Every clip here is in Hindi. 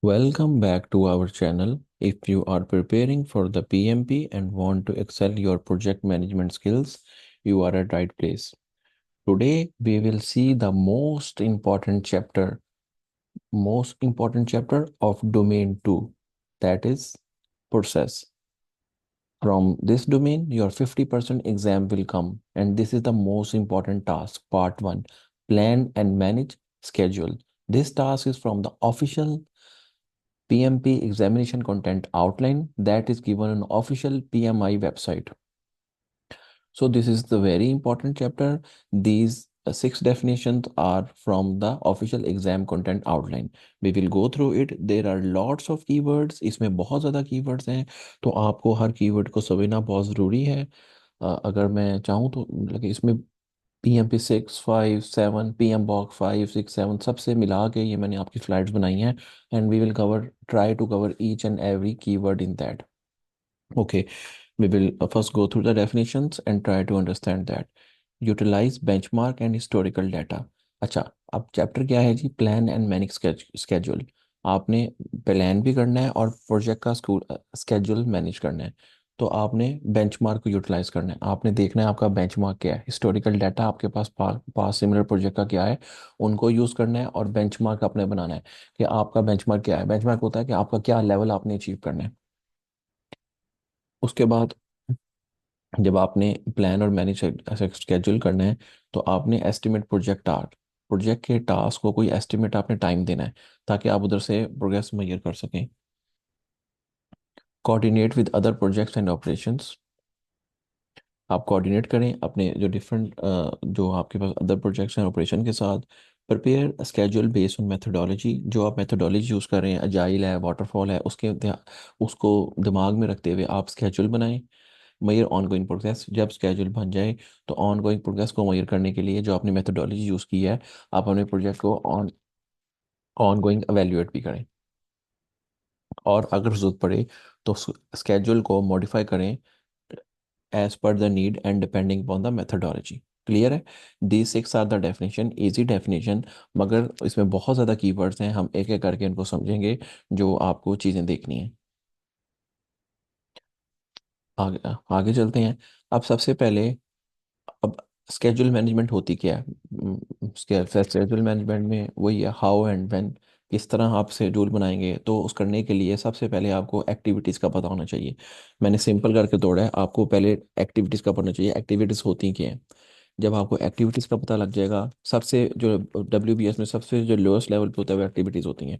Welcome back to our channel. If you are preparing for the PMP and want to excel your project management skills, you are at right place. Today we will see the most important chapter of domain 2, that is process. From this domain, your 50% exam will come, and this is the most important task. Part 1, plan and manage schedule. This task is from the official PMP examination content outline that is given on official PMI website. So this is the very important chapter. These six definitions are from the official exam content outline. We will go through it. There are lots of keywords. इसमें बहुत ज़्यादा keywords हैं, तो आपको हर keyword को समझना बहुत ज़रूरी है। अगर मैं चाहूँ तो मतलब कि इसमें PMP 6, 5, 7, PM BOK 5, 6, 7 सबसे मिला के ये मैंने आपकी स्लाइड्स बनाई हैं, and we will try to cover each and every keyword in that. Okay, we will first go through the definitions and try to understand that. Utilize benchmark and historical data. अच्छा, अब चैप्टर क्या है जी? Plan and manage schedule. आपने प्लान भी करना है और प्रोजेक्ट का स्कूल स्केड्यूल मैनेज करना है। तो आपने बेंचमार्क को यूटिलाइज करना है। आपने देखना है आपका बेंचमार्क क्या है, हिस्टोरिकल डाटा आपके पास सिमिलर प्रोजेक्ट का क्या है, उनको यूज़ करना है और बेंचमार्क अपने बनाना है कि आपका बेंचमार्क क्या है। बेंचमार्क होता है कि आपका क्या लेवल आपने अचीव करना है। उसके बाद जब आपने प्लान और मैनेज स्केड्यूल करना है, तो आपने एस्टिमेट प्रोजेक्ट के टास्क को कोई एस्टिमेट आपने टाइम देना है, ताकि आप उधर से प्रोग्रेस मेजर कर सकें। Coordinate with other projects and operations. आप कोऑर्डिनेट करें अपने जो डिफरेंट जो आपके पास अदर प्रोजेक्ट्स हैं ऑपरेशन के साथ। Prepare schedule based on methodology. जो आप मेथोडोलॉजी यूज़ कर रहे हैं, अजाइल है, वाटरफॉल है, उसको दिमाग में रखते हुए आप स्केड्यूल बनाएं। Major ongoing progress. जब स्केड्यूल बन जाए तो ऑनगोइंग प्रोग्रेस को मेजर करने के लिए जो आपने मेथोडोलॉजी यूज़ की है, आप अपने प्रोजेक्ट को ऑनगोइंग एवेल्युएट भी करें। और अगर जरूरत पड़े तो स्केड्यूल को मॉडिफाई करें as per the need and depending upon the methodology. Clear है? The six R the definition, easy definition, मगर इसमें बहुत ज़्यादा कीवर्ड्स हैं, हम एक एक करके इनको समझेंगे जो आपको चीज़ें देखनी है। आगे आगे चलते हैं। अब सबसे पहले, अब स्केड्यूल मैनेजमेंट होती क्या है? स्केड्यूल मैनेजमेंट में वही है, हाउ एंड व्हेन, किस तरह आप शेड्यूल बनाएंगे। तो उस करने के लिए सबसे पहले आपको एक्टिविटीज़ का पता होना चाहिए। मैंने सिंपल करके तोड़ा है, आपको पहले एक्टिविटीज़ का पढ़ना चाहिए। एक्टिविटीज़ होती क्या है? जब आपको एक्टिविटीज़ का पता लग जाएगा, सबसे जो WBS में सबसे जो लोएस्ट लेवल पे होता है वो एक्टिविटीज़ होती हैं।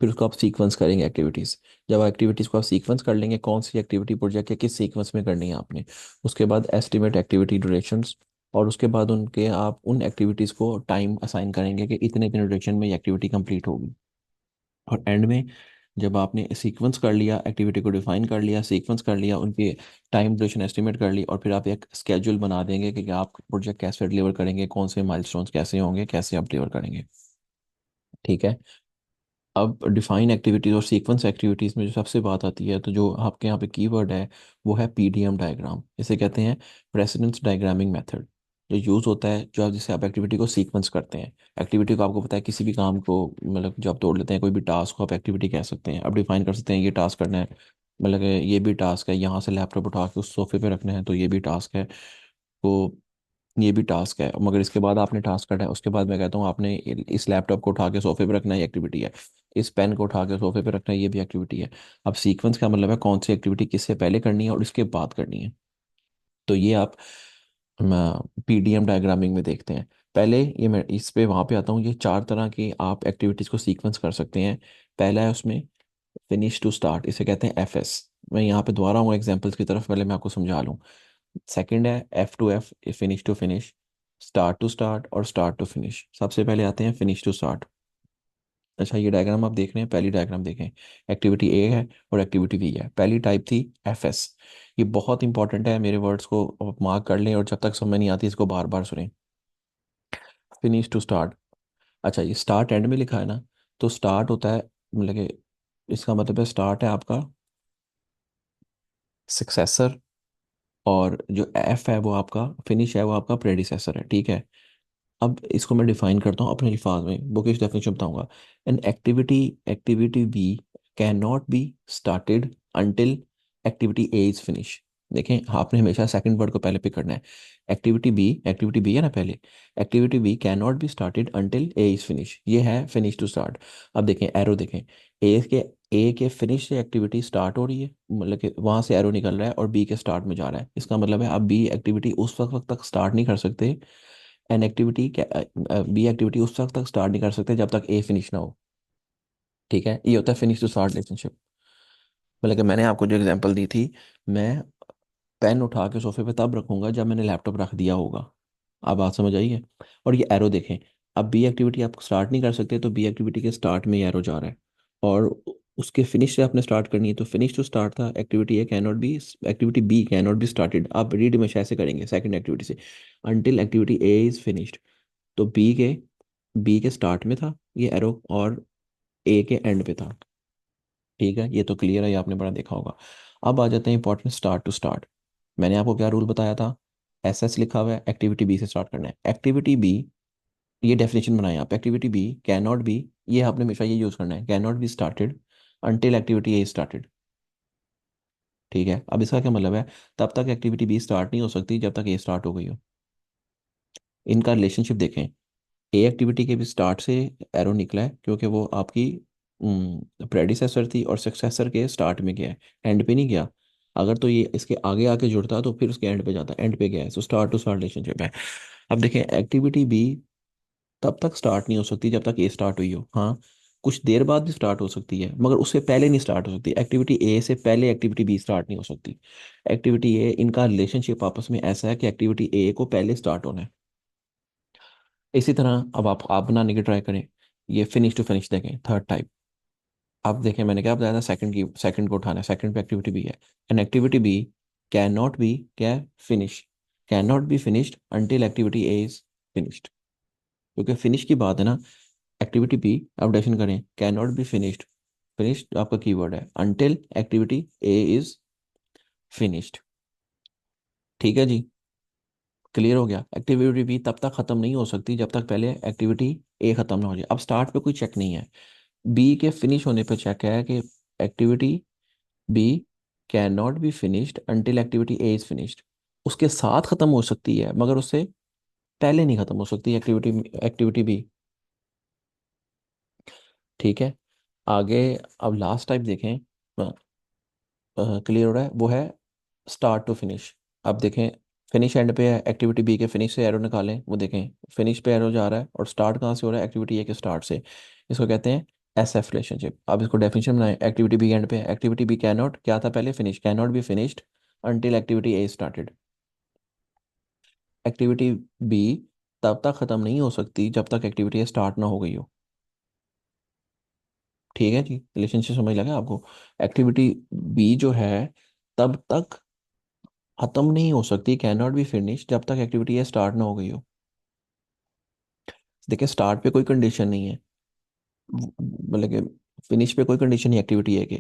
फिर उसको आप सीक्वेंस करेंगे एक्टिविटीज़। जब एक्टिविटीज़ को आप सीक्वेंस कर लेंगे, कौन सी एक्टिविटी प्रोजेक्ट है, किस सीक्वेंस में करनी है आपने। उसके बाद एस्टिमेट एक्टिविटी ड्यूरेशंस। और उसके बाद उनके आप उन एक्टिविटीज़ को टाइम असाइन करेंगे कि इतने इतने ड्यूरेशन में ये एक्टिविटी कंप्लीट होगी। और एंड में जब आपने सीक्वेंस कर लिया, एक्टिविटी को डिफाइन कर लिया, सीक्वेंस कर लिया, उनके टाइम ड्यूरेशन एस्टिमेट कर ली, और फिर आप एक स्केड्यूल बना देंगे कि आप प्रोजेक्ट कैसे डिलीवर करेंगे, कौन से माइलस्टोन्स कैसे होंगे, कैसे आप डिलीवर करेंगे। ठीक है। अब डिफाइन एक्टिविटीज और सीक्वेंस एक्टिविटीज में जो सबसे बात आती है, तो जो आपके यहाँ पे कीवर्ड है वो है PDM डायग्राम। इसे कहते हैं प्रेसिडेंस डायग्रामिंग मेथड। जो यूज़ होता है, जो आप जिससे आप एक्टिविटी को सीक्वेंस करते हैं। एक्टिविटी को आपको पता है, किसी भी काम को मतलब जब आप तोड़ लेते हैं, कोई भी टास्क को आप एक्टिविटी कह सकते हैं। आप डिफाइन कर सकते हैं ये टास्क करना है, मतलब कि ये भी टास्क है, यहाँ से लैपटॉप उठा के उस सोफे पे रखना है, तो ये भी टास्क है। तो ये भी टास्क है, मगर इसके बाद आपने टास्क करना है। उसके बाद मैं कहता हूँ आपने इस लैपटॉप को उठा के सोफे पे रखना है, ये एक्टिविटी है। इस पेन को उठा के सोफे पे रखना है, ये भी एक्टिविटी है। अब सीक्वेंस का मतलब है कौन सी एक्टिविटी किससे पहले करनी है और इसके बाद करनी है। तो ये आप PDM डायग्रामिंग में देखते हैं। पहले ये मैं इस पे वहाँ पे आता हूँ। ये चार तरह की आप एक्टिविटीज़ को सीक्वेंस कर सकते हैं। पहला है उसमें फिनिश टू स्टार्ट, इसे कहते हैं FS। मैं यहाँ पे दोबारा हूँ एग्जाम्पल्स की तरफ, पहले मैं आपको समझा लूँ। सेकंड है F to F, finish to finish, start to start और स्टार्ट टू फिनिश। सबसे पहले आते हैं फिनिश टू स्टार्ट। अच्छा, ये डायग्राम आप देख रहे हैं, पहली डायग्राम देखें। एक्टिविटी A है और एक्टिविटी B है। पहली टाइप थी FS। ये बहुत इंपॉर्टेंट है, मेरे वर्ड्स को आप मार्क कर लें और जब तक समझ नहीं आती इसको बार बार सुनें। Finish to start. अच्छा, ये स्टार्ट एंड में लिखा है ना, तो स्टार्ट होता है मतलब कि इसका मतलब है स्टार्ट है आपका सक्सेसर, और जो F है वो आपका फिनिश है, वो आपका प्रेडिसेसर है। ठीक है। अब इसको मैं डिफाइन करता हूँ अपने अल्फाज में, बुकिश डेफिनेशन बताऊंगा। An activity, activity B can not be started until activity A is finish. देखें, आपने हमेशा सेकंड वर्ड को पहले पिक करना है। एक्टिविटी बी है ना पहले, activity B can not be started until A is finish, ये है फिनिश टू स्टार्ट। अब देखें एरो देखें, के ए के फिनिश से एक्टिविटी स्टार्ट हो रही है, मतलब कि वहां से एरो निकल रहा है और बी के स्टार्ट में जा रहा है। इसका मतलब है आप बी एक्टिविटी उस वक्त तक स्टार्ट नहीं कर सकते, एन एक्टिविटी बी एक्टिविटी उस वक्त तक स्टार्ट नहीं कर सकते जब तक ए फिनिश ना हो। ठीक है, ये होता है फिनिश टू स्टार्ट रिलेशनशिप। मतलब कि मैंने आपको जो एग्जांपल दी थी, मैं पेन उठा के सोफे पे तब रखूंगा जब मैंने लैपटॉप रख दिया होगा। आप बात समझ आई है? और ये एरो देखें, अब बी एक्टिविटी आप स्टार्ट नहीं कर सकते, तो बी एक्टिविटी के स्टार्ट में ये एरो जा रहा है, और उसके फिनिश से आपने स्टार्ट करनी है, तो फिनिश टू स्टार्ट था, activity A can not be, activity B can not be started. आप रीड में ऐसे करेंगे सेकंड एक्टिविटी से, until activity A is finished. तो बी के स्टार्ट में था ये एरो, और ए के एंड पे था। ठीक है, ये तो क्लियर है, ये आपने बड़ा देखा होगा। अब आ जाते हैं इंपॉर्टेंट स्टार्ट टू स्टार्ट। मैंने आपको क्या रूल बताया था? एस लिखा हुआ है, एक्टिविटी बी से स्टार्ट करना है। एक्टिविटी बी, ये डेफिनेशन बनाए आप, activity B can not be, ये आपने हमेशा ये यूज करना है, can not be started until activity A started. ठीक है, अब इसका क्या मतलब है? तब तक एक्टिविटी बी स्टार्ट नहीं हो सकती जब तक ए स्टार्ट हो गई हो। इनका रिलेशनशिप देखें, ए एक्टिविटी के भी स्टार्ट से एरो निकला है, क्योंकि वो आपकी प्रेडिसेसर थी और सक्सेसर के स्टार्ट में गया है, एंड पे नहीं गया। अगर तो ये इसके आगे आके जुड़ता तो फिर उसके एंड पे जाता, एंड पे गया है, so start to start relationship है। अब देखें, एक्टिविटी बी तब तक स्टार्ट नहीं हो सकती जब तक ए स्टार्ट हुई हो। हाँ, कुछ देर बाद भी स्टार्ट हो सकती है, मगर उससे पहले नहीं स्टार्ट हो सकती। एक्टिविटी ए से पहले एक्टिविटी बी स्टार्ट नहीं हो सकती। एक्टिविटी ए, इनका रिलेशनशिप आपस में ऐसा है कि एक्टिविटी ए को पहले स्टार्ट होना है। इसी तरह अब आप बनाने की ट्राई करें। ये फिनिश टू फिनिश देखें, थर्ड टाइप। आप देखें, मैंने क्या बताया था, सेकंड को उठाना है, सेकंड पे एक्टिविटी बी है। An activity B can not be क्या finish, can not be finished until activity A is finished. क्योंकि फिनिश की बात है ना, एक्टिविटी बी आप डेफिन करें, can not be finished, finished आपका कीवर्ड है, until activity A is finished. ठीक है जी, क्लियर हो गया? एक्टिविटी बी तब तक खत्म नहीं हो सकती जब तक पहले एक्टिविटी ए खत्म ना हो जाए। अब स्टार्ट पे कोई चेक नहीं है, बी के फिनिश होने पे चेक है कि activity B can not be finished until activity A is finished. उसके साथ खत्म हो सकती है, मगर उससे पहले नहीं खत्म हो सकती एक्टिविटी एक्टिविटी बी। ठीक है, आगे अब लास्ट टाइप देखें, क्लियर हो रहा है? वो है स्टार्ट टू फिनिश। अब देखें, फिनिश एंड पे है, एक्टिविटी बी के फिनिश से एरो निकालें, वो देखें फिनिश पे एरो जा रहा है, और स्टार्ट कहाँ से हो रहा है? एक्टिविटी ए के स्टार्ट से। इसको कहते हैं एस एफ रिलेशनशिप। अब इसको डेफिनेशन बनाएं, एक्टिविटी बी एंड पे, एक्टिविटी बी कैन नॉट, क्या था पहले? Finish, can not be finished until activity A started. Activity B तब तक खत्म नहीं हो सकती जब तक एक्टिविटी ए स्टार्ट ना हो गई हो। ठीक है जी, रिलेशनशिप समझ लगा आपको? एक्टिविटी बी जो है तब तक खत्म नहीं हो सकती, कैन नॉट बी फिनिश, जब तक एक्टिविटी ये स्टार्ट ना हो गई हो। देखिए, स्टार्ट पे कोई कंडीशन नहीं है, मतलब कि फिनिश पे कोई कंडीशन नहीं, एक्टिविटी है कि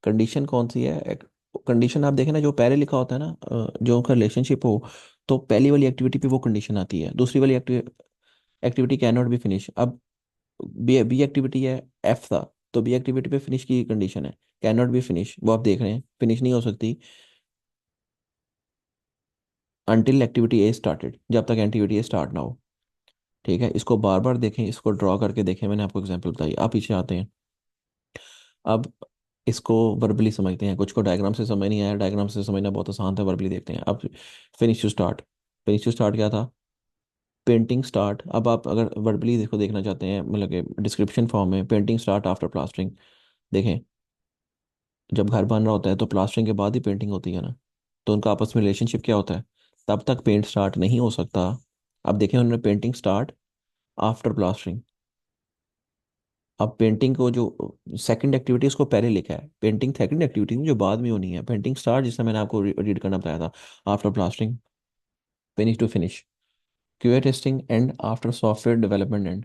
कंडीशन कौन सी है? कंडीशन आप देखें ना, जो पहले लिखा होता है ना, जो उनका रिलेशनशिप हो, तो पहली वाली एक्टिविटी पे वो कंडीशन आती है, दूसरी वाली activity can not B finish. अब बी एक्टिविटी है, एफ था, तो बी एक्टिविटी पे फिनिश की कंडीशन है, कैन नॉट बी फिनिश, वो आप देख रहे हैं फिनिश नहीं हो सकती अंटिल एक्टिविटी ए स्टार्टेड, जब तक एक्टिविटी ए स्टार्ट ना हो। ठीक है, इसको बार बार देखें, इसको ड्रॉ करके देखें, मैंने आपको एग्जांपल बताई। आप पीछे आते हैं, अब इसको वर्बली समझते हैं। कुछ को डायग्राम से समझ नहीं आया, डायग्राम से समझना बहुत आसान था, वर्बली देखते हैं। अब finish to start, finish to start क्या था? Painting start. अब आप अगर वर्बली देखो, देखना चाहते हैं, मतलब कि डिस्क्रिप्शन फॉर्म में, पेंटिंग स्टार्ट आफ्टर प्लास्टरिंग। देखें, जब घर बन रहा होता है तो प्लास्टरिंग के बाद ही पेंटिंग होती है ना, तो उनका आपस में रिलेशनशिप क्या होता है? तब तक पेंट स्टार्ट नहीं हो सकता। अब देखें, उन्होंने पेंटिंग स्टार्ट आफ्टर प्लास्टरिंग। अब पेंटिंग को जो सेकंड एक्टिविटी उसको पहले लिखा है, पेंटिंग सेकंड एक्टिविटी जो बाद में होनी है, पेंटिंग स्टार्ट जिसमें मैंने आपको रीड करना बताया था, after plastering, finish to finish, QA testing end after software development end.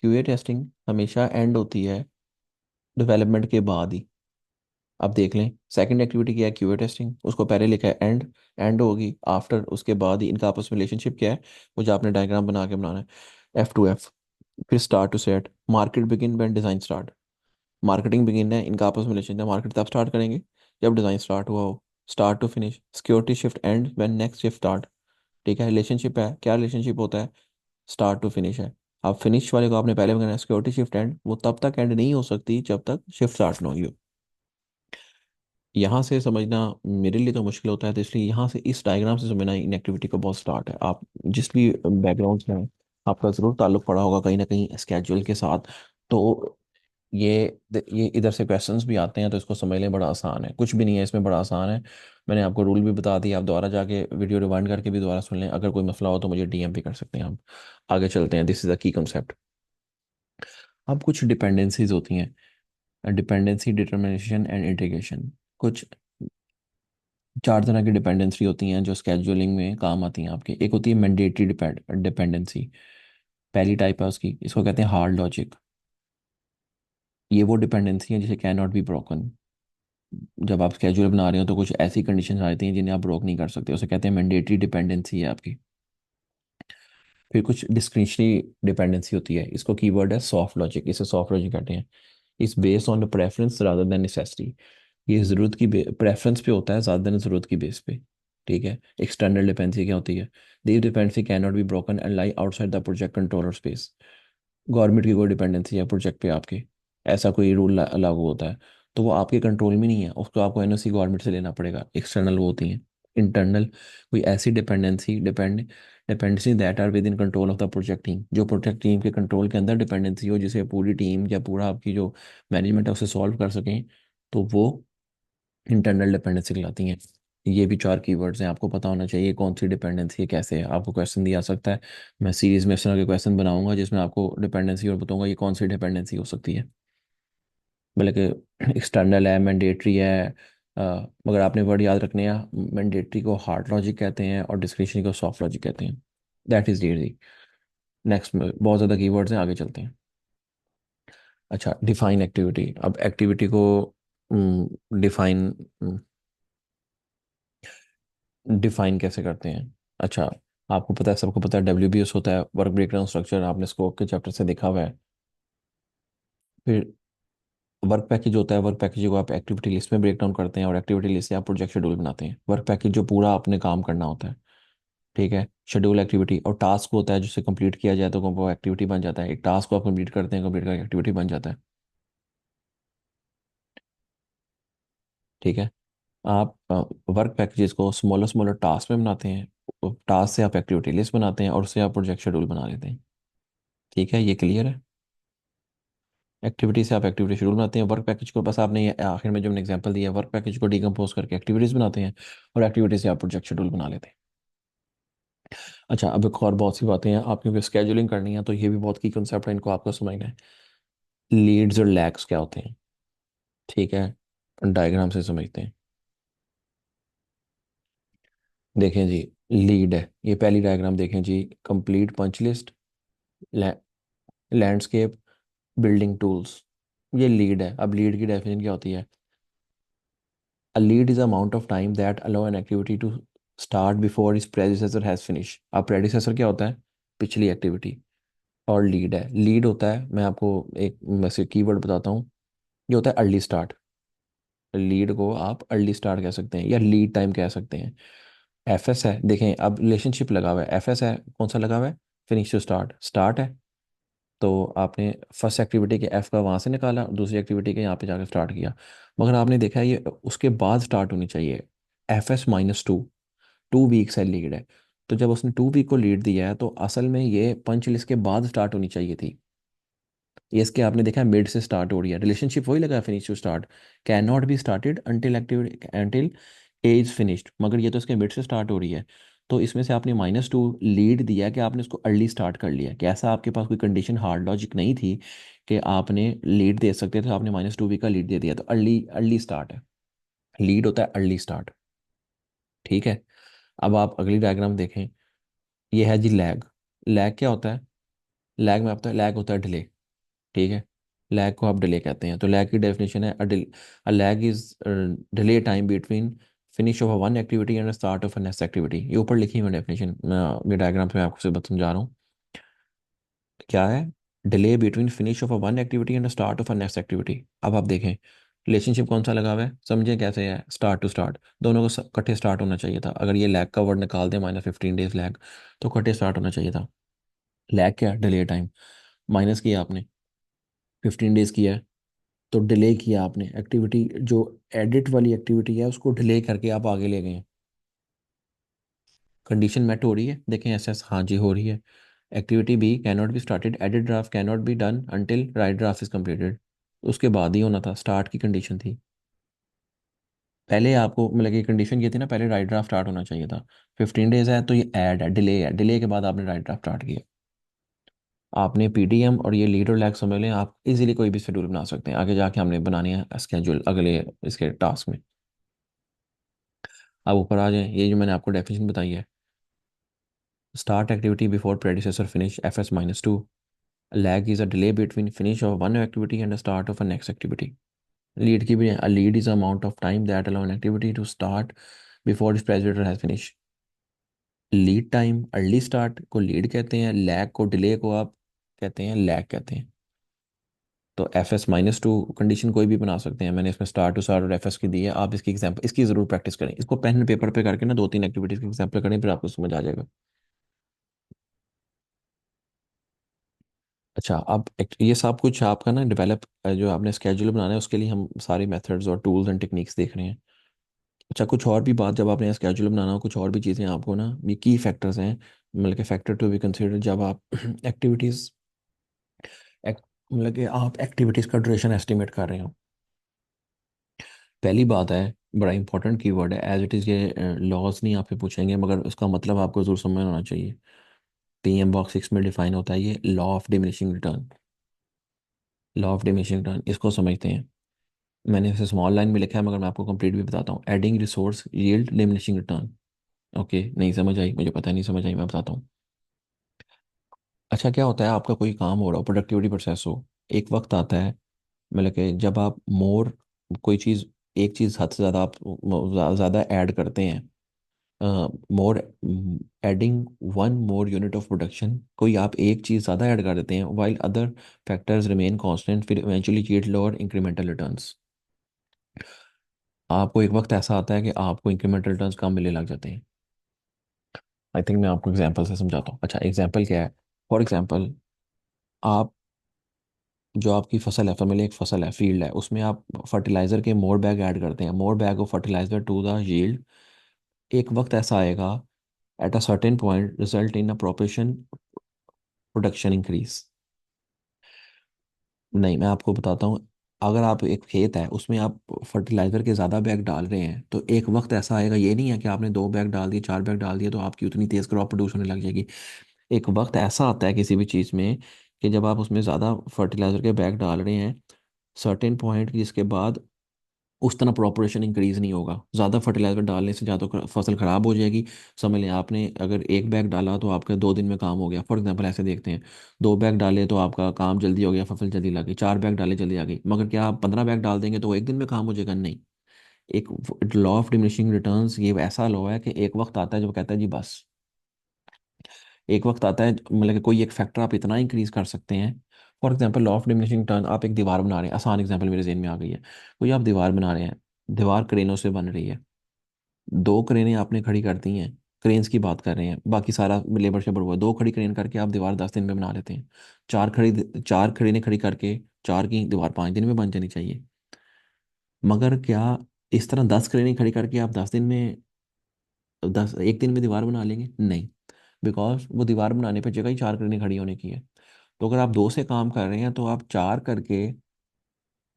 QA testing हमेशा एंड होती है डेवलपमेंट के बाद ही। अब देख लें, सेकंड एक्टिविटी क्या है, क्यूए टेस्टिंग, उसको पहले लिखा है एंड, एंड होगी आफ्टर, उसके बाद ही इनका आपस में रिलेशनशिप क्या है, वो जो आपने डायग्राम बना के बनाना है, एफ टू एफ। फिर start to set, market begin when design start, marketing begin है, इनका आपस में रिलेशन है, मार्केट तब स्टार्ट करेंगे जब डिजाइन स्टार्ट हुआ हो। Start to finish, security shift end when next shift start. ठीक है, रिलेशनशिप है, क्या रिलेशनशिप होता है, स्टार्ट टू फिनिश है। अब फिनिश वाले को आपने पहले बताया, सिक्योरिटी शिफ्ट एंड, वो तब तक एंड नहीं हो सकती जब तक शिफ्ट स्टार्ट ना हुई हो। यहाँ से समझना मेरे लिए तो मुश्किल होता है, तो इसलिए यहाँ से इस डायग्राम से समझना इन एक्टिविटी का बहुत स्टार्ट है। आप जिस भी बैकग्राउंड से हैं, आपका ज़रूर ताल्लुक पड़ा होगा कहीं ना कहीं स्केड्यूल के साथ। तो ये इधर से क्वेश्चंस भी आते हैं, तो इसको समझ लें बड़ा आसान है, कुछ भी नहीं है इसमें, बड़ा आसान है। मैंने आपको रूल भी बता दिया, आप दोबारा जाके वीडियो रिवाइंड करके भी दोबारा सुन लें, अगर कोई मसला हो तो मुझे डीएम भी कर सकते हैं आप। आगे चलते हैं, this is the key concept. अब कुछ डिपेंडेंसीज होती हैं, डिपेंडेंसी, डिटर्मिनेशन एंड इंटीग्रेशन। कुछ चार तरह की डिपेंडेंसी होती हैं जो स्केड्यूलिंग में काम आती हैं आपके। एक होती है मैंडेटरी डिपेंडेंसी, पहली टाइप है उसकी, इसको कहते हैं हार्ड लॉजिक। ये वो डिपेंडेंसी है जिसे कैन नॉट बी ब्रोकन। जब आप स्केड्यूल बना रहे हो तो कुछ ऐसी कंडीशंस आती हैं जिन्हें आप ब्रोक नहीं कर सकते, उसे कहते हैं मैंडेटरी डिपेंडेंसी है आपकी। फिर कुछ डिस्क्रिशनरी डिपेंडेंसी होती है, इसको कीवर्ड है सॉफ्ट लॉजिक, इसे सॉफ्ट लॉजिक कहते हैं। इस based on the preference rather than necessity, ये ज़रूरत की प्रेफरेंस पे होता है ज़्यादा देन ज़रूरत की बेस पे। ठीक है, एक्सटर्नल डिपेंडेंसी क्या होती है, this dependency can not be broken and lie outside the project controller space. Government की कोई डिपेंडेंसी है प्रोजेक्ट पे आपके, ऐसा कोई रूल लागू होता है, तो वो आपके कंट्रोल में नहीं है, उसको आपको एनओसी गवर्नमेंट से लेना पड़ेगा। एक्सटर्नल वो होती हैं। इंटरनल, कोई ऐसी dependency that are within control of the project team, जो प्रोजेक्ट टीम के कंट्रोल के अंदर डिपेंडेंसी हो, जिसे पूरी टीम या पूरा आपकी जो मैनेजमेंट है उसे सॉल्व कर सकें, तो वो इंटरनल डिपेंडेंसी कहलाती हैं। ये भी चार कीवर्ड्स हैं, आपको पता होना चाहिए कौन सी डिपेंडेंसी है, कैसे है। आपको क्वेश्चन दिया सकता है, मैं सीरीज में इस तरह के क्वेश्चन बनाऊंगा जिसमें आपको डिपेंडेंसी और बताऊंगा ये कौन सी डिपेंडेंसी हो सकती है। बल्कि एक्सटर्नल है, मैंडेटरी है, मगर आपने वर्ड याद रखने हैं, मैंडेटरी को हार्ड लॉजिक कहते हैं और डिस्क्रिशनरी को सॉफ्ट लॉजिक कहते हैं। That is D. नेक्स्ट में बहुत ज़्यादा कीवर्ड्स हैं, आगे चलते हैं। अच्छा, डिफाइन एक्टिविटी। अब एक्टिविटी को डिफाइन डिफाइन कैसे करते हैं। अच्छा, आपको पता है, सबको पता है WBS होता है, वर्क ब्रेकडाउन स्ट्रक्चर, आपने स्कोप के चैप्टर से देखा हुआ है। फिर वर्क पैकेज होता है, वर्क पैकेज को आप एक्टिविटी लिस्ट में ब्रेक डाउन करते हैं और एक्टिविटी लिस्ट से आप प्रोजेक्ट शेड्यूल बनाते हैं। वर्क पैकेज जो पूरा आपने काम करना होता है, ठीक है। शेड्यूल एक्टिविटी और टास्क होता है, जिसे कंप्लीट किया जाए तो वो एक्टिविटी बन जाता है। एक टास्क को आप कंप्लीट करते हैं, कंप्लीट करके एक्टिविटी बन जाता है। ठीक है, आप वर्क पैकेजेस को स्मॉलर स्मॉलर टास्क में बनाते हैं, टास्क से आप एक्टिविटी लिस्ट बनाते हैं और उससे आप प्रोजेक्ट शेड्यूल बना लेते हैं। ठीक है, ये क्लियर है। एक्टिविटी से आप एक्टिविटी शेड्यूल बनाते हैं, वर्क पैकेज को बस आपने ये आखिर में जो मैंने एग्जांपल दिया, वर्क पैकेज को डिकम्पोज करके एक्टिविटीज बनाते हैं और एक्टिविटी से आप प्रोजेक्ट शेड्यूल बना लेते हैं। अच्छा, अब एक और बहुत सी बातें हैं, आप क्योंकि स्केजुलिंग करनी है तो ये भी बहुत की कंसेप्ट है, इनको आपको समझना है। लीड्स और लैग्स क्या होते हैं, ठीक है, डायग्राम से समझते हैं। देखें जी, लीड है, ये पहली डायग्राम देखें जी, कंप्लीट पंच लिस्ट, लैंडस्केप, बिल्डिंग टूल्स, ये लीड है। अब लीड की डेफिनेशन क्या होती है, a lead is the amount of time that allow an activity to start before its predecessor has finished। अब predecessor क्या होता है, पिछली एक्टिविटी, और लीड है, लीड होता है, मैं आपको एक वैसे कीवर्ड बताता हूँ, ये होता है अर्ली स्टार्ट। लीड को आप अर्ली स्टार्ट कह सकते हैं या लीड टाइम कह सकते हैं। FS है, देखें अब रिलेशनशिप लगा हुआ है, FS है, कौन सा लगा हुआ है, फिनिश टू स्टार्ट, स्टार्ट है, तो आपने फर्स्ट एक्टिविटी के F का वहाँ से निकाला, दूसरी एक्टिविटी के यहाँ पे जाकर स्टार्ट किया, मगर आपने देखा ये उसके बाद स्टार्ट होनी चाहिए। FS-2, 2 वीक्स है लीड है, तो जब उसने 2 वीक को लीड दिया है तो असल में ये पंच लिस्ट के बाद स्टार्ट होनी चाहिए थी। ये इसके आपने देखा मिड से स्टार्ट हो रही है, रिलेशनशिप वही लगा, finish to start, can not be started until activity until A is finished, मगर ये तो इसके मिड से स्टार्ट हो रही है। तो इसमें से आपने -2 लीड दिया कि आपने इसको अर्ली स्टार्ट कर लिया, कि ऐसा आपके पास कोई कंडीशन हार्ड लॉजिक नहीं थी कि आपने लीड दे सकते थे, तो आपने -2 वीक का लीड दे दिया, तो अर्ली अर्ली स्टार्ट है, लीड होता है अर्ली स्टार्ट। ठीक है, अब आप अगली डायग्राम देखें, ये है जी लैग। लैग क्या होता है, लैग में आपका लैग होता है डिले। ठीक है, लैग को आप डिले कहते हैं। तो लैग की डेफिनेशन है, a lag is delay time between finish of one activity and start of a next activity. ये ऊपर लिखी हुई डेफिनेशन, ये डायग्राम से मैं आपको सिर्फ समझा रहा हूँ। क्या है? Delay between finish of a one activity and start of a next activity. अब आप देखें रिलेशनशिप कौन सा लगा हुआ है, समझें कैसे है। स्टार्ट टू स्टार्ट, दोनों को इकट्ठे स्टार्ट होना चाहिए था। अगर ये लैग का वर्ड निकाल दें, -15 डेज लैग, तो इकट्ठे स्टार्ट होना चाहिए था। लैग क्या? Delay time. माइनस किया आपने, 15 डेज किया है, तो डिले किया आपने एक्टिविटी। जो एडिट वाली एक्टिविटी है उसको डिले करके आप आगे ले गए। कंडीशन मेट हो रही है, देखें एस एस, हाँ जी हो रही है। Activity B can not be started, edit draft can not be done until write draft is completed. उसके बाद ही होना था, स्टार्ट की कंडीशन थी। पहले आपको मतलब कि कंडीशन ये थी ना, पहले राइट ड्राफ्ट स्टार्ट होना चाहिए था। 15 डेज है तो ये ऐड है, डिले है, डिले के बाद आपने राइट ड्राफ्ट स्टार्ट किया। आपने पीडीएम और ये लीड और लैग समझ लें, आप इजीली कोई भी शेड्यूल बना सकते हैं। आगे जाके हमने बनानी है स्केड्यूल अगले इसके टास्क में। अब ऊपर आ जाए, ये जो मैंने आपको डेफिनेशन बताई है, start activity before predecessor finish FS-2। Lag is a delay between finish of one activity and start of a next activity. Lead की भी है, a lead is amount of time that allow an activity to start before its predecessor has finish. Lead time, early start को लीड कहते हैं, लैग को, डिले को आप कहते हैं लैग कहते हैं। तो FS-2 कंडीशन कोई भी बना सकते हैं। मैंने इसमें स्टार्ट टू स्टार्ट और FS की दी है। आप इसकी एग्जाम्पल, इसकी जरूर प्रैक्टिस करें, इसको पेन एंड पेपर पे करके ना 2-3 एक्टिविटीज की एग्जाम्पल करें, फिर आपको समझ आ जाएगा। अच्छा, अब ये सब कुछ आपका ना डेवलप, जो आपने स्केड्यूल बनाना है उसके लिए हम सारे मेथड्स और टूल्स एंड टेक्निक्स देख रहे हैं। अच्छा, कुछ और भी बात, जब आपने स्केड्यूल बनाना हो कुछ और भी चीज़ें आपको ना, ये की फैक्टर्स हैं, मतलब कि फैक्टर टू बी कंसिडर जब आप एक्टिविटीज़, मतलब कि आप एक्टिविटीज़ का ड्यूरेशन एस्टिमेट कर रहे हो। पहली बात है, बड़ा इंपॉर्टेंट कीवर्ड है, एज इट इज़ ये लॉज नहीं आपसे पूछेंगे मगर उसका मतलब आपको जरूर समझ होना चाहिए। PM Box 6 में डिफाइन होता है ये law of diminishing return. Law of diminishing return इसको समझते हैं। मैंने इसे स्मॉल लाइन में लिखा है मगर मैं आपको कंप्लीट भी बताता हूँ। Adding resource yield diminishing return. Okay, नहीं समझ आई, मुझे पता नहीं समझ आई, मैं बताता हूँ। अच्छा, क्या होता है, आपका कोई काम हो रहा हो, प्रोडक्टिविटी प्रोसेस हो, एक वक्त आता है, मतलब कि जब आप मोर, कोई चीज़, एक चीज़ हद से ज़्यादा आप ज़्यादा ऐड करते हैं, more, adding one more unit of production, कोई आप एक चीज़ ज़्यादा ऐड कर देते हैं while other factors remain constant, फिर eventually yield lower incremental returns. आपको एक वक्त ऐसा आता है कि आपको इंक्रीमेंटल रिटर्न्स कम मिलने लग जाते हैं। आई थिंक मैं आपको एग्जांपल से समझाता हूँ। अच्छा, एग्जांपल क्या है? फॉर एग्जांपल, आप, जो आपकी फसल है, फैमिली एक फसल है, फील्ड है, उसमें आप फर्टिलाइजर के मोर बैग ऐड करते हैं, more bag of fertiliser to the yield. एक वक्त ऐसा आएगा, at a certain point result in a proportion production increase. नहीं, मैं आपको बताता हूँ। अगर आप, एक खेत है उसमें आप फर्टिलाइजर के ज़्यादा बैग डाल रहे हैं, तो एक वक्त ऐसा आएगा, ये नहीं है कि आपने 2 बैग डाल दिए, 4 बैग डाल दिए तो आपकी उतनी तेज़ क्रॉप प्रोड्यूस होने लग जाएगी। एक वक्त ऐसा आता है किसी भी चीज़ में कि जब आप उसमें ज़्यादा फर्टिलाइजर के बैग डाल रहे हैं, सर्टेन पॉइंट जिसके बाद उस तरह प्रोपोर्शन इंक्रीज नहीं होगा। ज़्यादा फर्टिलाइजर डालने से या तो फसल ख़राब हो जाएगी। समझ लें, आपने अगर 1 बैग डाला तो आपका 2 दिन में काम हो गया, फॉर एग्जांपल ऐसे देखते हैं। 2 बैग डाले तो आपका काम जल्दी हो गया, फसल जल्दी लगी। 4 बैग डाले जल्दी आ गई। मगर क्या आप 15 बैग डाल देंगे तो वो एक दिन में काम हो जाएगा? नहीं। एक लॉ ऑफ डिमिनिशिंग रिटर्न्स, ये ऐसा लॉ है कि एक वक्त आता है जब कहता है जी बस। एक वक्त आता है मतलब कि कोई एक फैक्टर आप इतना इंक्रीज कर सकते हैं। For example, law of diminishing return, आप एक दीवार बना रहे हैं, आसान एग्जांपल मेरे जेहन में आ गई है। कोई आप दीवार बना रहे हैं, दीवार क्रेनों से बन रही है, 2 क्रेनें आपने खड़ी कर दी हैं, क्रेन्स की बात कर रहे हैं, बाकी सारा लेबर शेबर हुआ, 2 खड़ी क्रेन करके आप दीवार 10 दिन में बना लेते हैं। 4 क्रेनें खड़ी करके, चार की दीवार 5 दिन में बन जानी चाहिए। मगर क्या इस तरह 10 क्रेनें खड़ी करके आप 10 दिन में, 1 दिन में दीवार बना लेंगे? नहीं। बिकॉज वो दीवार बनाने पर जगह ही 4 क्रेनें खड़ी होने की है। तो अगर आप 2 से काम कर रहे हैं तो आप 4 करके,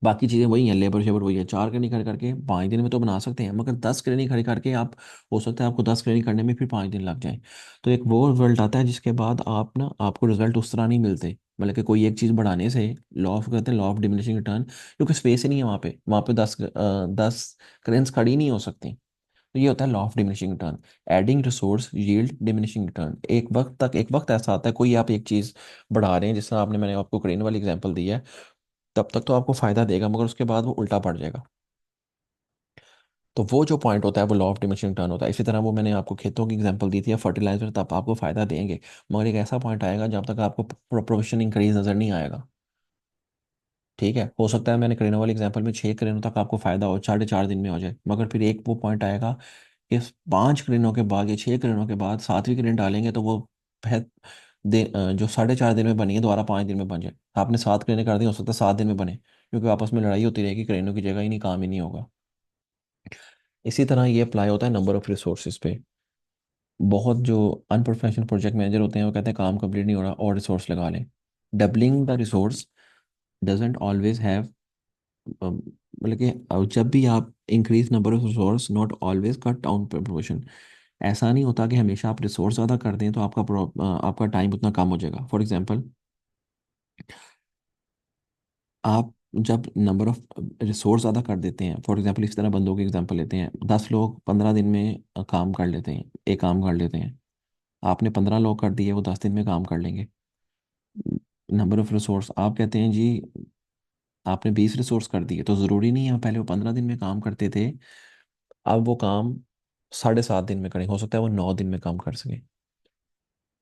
बाकी चीज़ें वही हैं, लेबर शेबर वही है, 4 क्रेनी खड़ी करके 5 दिन में तो बना सकते हैं, मगर 10 क्रेनी खड़ी करके आप, हो सकता है आपको 10 क्रेनी करने में फिर 5 दिन लग जाए। तो एक वो रिजल्ट आता है जिसके बाद आप ना, आपको रिजल्ट उस तरह नहीं मिलते। मतलब कि कोई एक चीज़ बढ़ाने से, लॉ ऑफ कहते हैं लॉ ऑफ डिमिनिशिंग रिटर्न, क्योंकि स्पेस ही नहीं है वहाँ पे 10 क्रेन्स खड़ी नहीं हो सकती। तो ये होता है law of diminishing return. Adding resource yield diminishing return. एक वक्त तक, एक वक्त ऐसा आता है, कोई आप एक चीज़ बढ़ा रहे हैं, जिस तरह आपने, मैंने आपको क्रेन वाली एग्जांपल दी है, तब तक तो आपको फायदा देगा, मगर उसके बाद वो उल्टा पड़ जाएगा। तो वो जो पॉइंट होता है वो लॉ ऑफ डिमिनिशिंग रिटर्न होता है। इसी तरह वो मैंने आपको खेतों की एग्जांपल दी थी, या फर्टिलाइजर, तब आपको फायदा देंगे, मगर एक ऐसा पॉइंट आएगा जब तक आपको प्रोडक्शन इंक्रीज नजर नहीं आएगा। ठीक है, हो सकता है मैंने करीना वाली एग्जांपल में 6 करोड़ तक आपको फायदा हो, 4.5 दिन में हो जाए, मगर फिर एक वो पॉइंट आएगा कि 5 करोड़ के बाद या 6 करोड़ के बाद 7वीं करोड़ डालेंगे तो वो जो 4.5 दिन में बनी है दोबारा 5 दिन में बन जाए। आपने 7 करोड़ कर दी, हो सकता है 7 दिन में बने, क्योंकि आपस में लड़ाई होती रहेगी, करोड़ों की जगह ही नहीं, काम ही नहीं होगा। इसी तरह ये अप्लाई होता है नंबर ऑफ रिसोर्सेज पे। बहुत जो अनप्रोफेशनल प्रोजेक्ट मैनेजर होते हैं वो कहते हैं काम कंप्लीट नहीं हो रहा और रिसोर्स लगा लें। Doubling the resource doesn't always have, मतलब कि जब भी आप increase number of resource not always cut down proportion. ऐसा नहीं होता कि हमेशा आप रिसोर्स ज़्यादा कर दें तो आपका टाइम उतना कम हो जाएगा। फॉर एग्जांपल, आप जब नंबर ऑफ रिसोर्स ज़्यादा कर देते हैं, फॉर एग्जांपल इस तरह बंदों की एग्जांपल लेते हैं, 10 लोग 15 दिन में काम कर लेते हैं, एक काम कर लेते हैं। आपने 15 लोग कर दिए, वो 10 दिन में काम कर लेंगे। नंबर ऑफ रिसोर्स आप कहते हैं जी, आपने 20 रिसोर्स कर दिए, तो ज़रूरी नहीं है पहले वो 15 दिन में काम करते थे, अब वो काम 7.5 दिन में करें, हो सकता है वो 9 दिन में काम कर सके।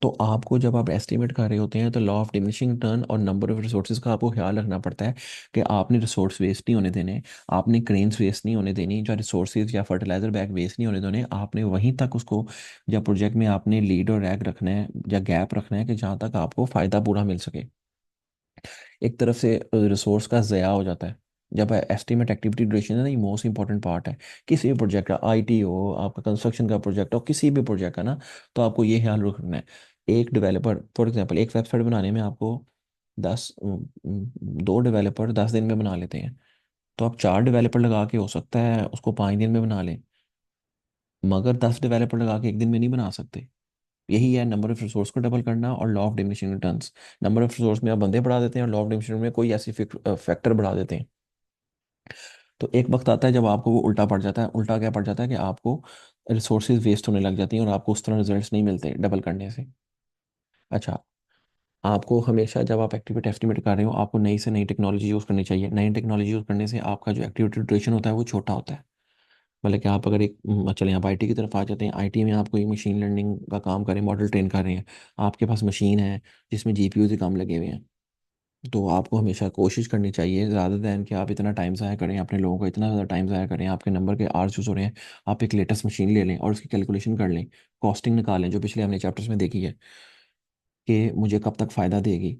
तो आपको जब आप एस्टिमेट कर रहे होते हैं तो लॉ ऑफ डिमिनिशिंग रिटर्न और नंबर ऑफ रिसोर्सेज का आपको ख्याल रखना पड़ता है कि आपने रिसोर्स वेस्ट नहीं होने देने, आपने क्रेन्स वेस्ट नहीं होने देनी, या रिसोर्सेज या फर्टिलाइजर बैग वेस्ट नहीं होने देने। आपने वहीं तक उसको, या प्रोजेक्ट में आपने लीड और रैग रखना है या गैप रखना है कि जहाँ तक आपको फ़ायदा पूरा मिल सके। एक तरफ से रिसोर्स का ज़या हो जाता है। जब एस्टिमेट एक्टिविटी ड्यूरेशन है ना, ये मोस्ट इंपॉर्टेंट पार्ट है। किसी भी प्रोजेक्ट का, आईटी हो, आपका कंस्ट्रक्शन का प्रोजेक्ट हो, किसी भी प्रोजेक्ट का ना, तो आपको ये ख्याल रखना है। एक डेवलपर, फॉर एग्जांपल एक वेबसाइट बनाने में आपको 2 डेवलपर 10 दिन में बना लेते हैं, तो आप 4 डेवलपर लगा के हो सकता है उसको 5 दिन में बना लें, मगर 10 डेवलपर लगा के एक दिन में नहीं बना सकते। यही है नंबर ऑफ रिसोर्स को डबल करना और law of diminishing returns. Number of resource में आप बंदे बढ़ा देते हैं और लॉ ऑफ डिमिनिशिंग में कोई ऐसी फैक्टर बढ़ा देते हैं। तो एक वक्त आता है जब आपको वो उल्टा पड़ जाता है। उल्टा क्या पड़ जाता है कि आपको रिसोर्सेज वेस्ट होने लग जाती हैं और आपको उस तरह रिजल्ट्स नहीं मिलते डबल करने से। अच्छा, आपको हमेशा जब आप एक्टिविटी एस्टिमेट कर रहे हो, आपको नई से नई टेक्नोलॉजी यूज़ करनी चाहिए। नई टेक्नोलॉजी यूज़ करने से आपका जो एक्टिविटी ड्यूरेशन होता है वो छोटा होता है। मतलब कि आप अगर चलें आप आईटी की तरफ आ जाते हैं, आईटी में आप कोई मशीन लर्निंग का काम करें, मॉडल ट्रेन कर रहे हैं, आपके पास मशीन है जिसमें जीपीयू से काम लगे हुए हैं, तो आपको हमेशा कोशिश करनी चाहिए ज़्यादा दैन कि आप इतना टाइम ज़ाया करें, अपने लोगों को इतना ज़्यादा टाइम ज़ाया करें, आपके नंबर के आर्स यूज़ हो रहे हैं, आप एक लेटेस्ट मशीन ले लें और उसकी कैलकुलेशन कर लें, कॉस्टिंग निकालें जो पिछले हमने चैप्टर्स में देखी है कि मुझे कब तक फ़ायदा देगी।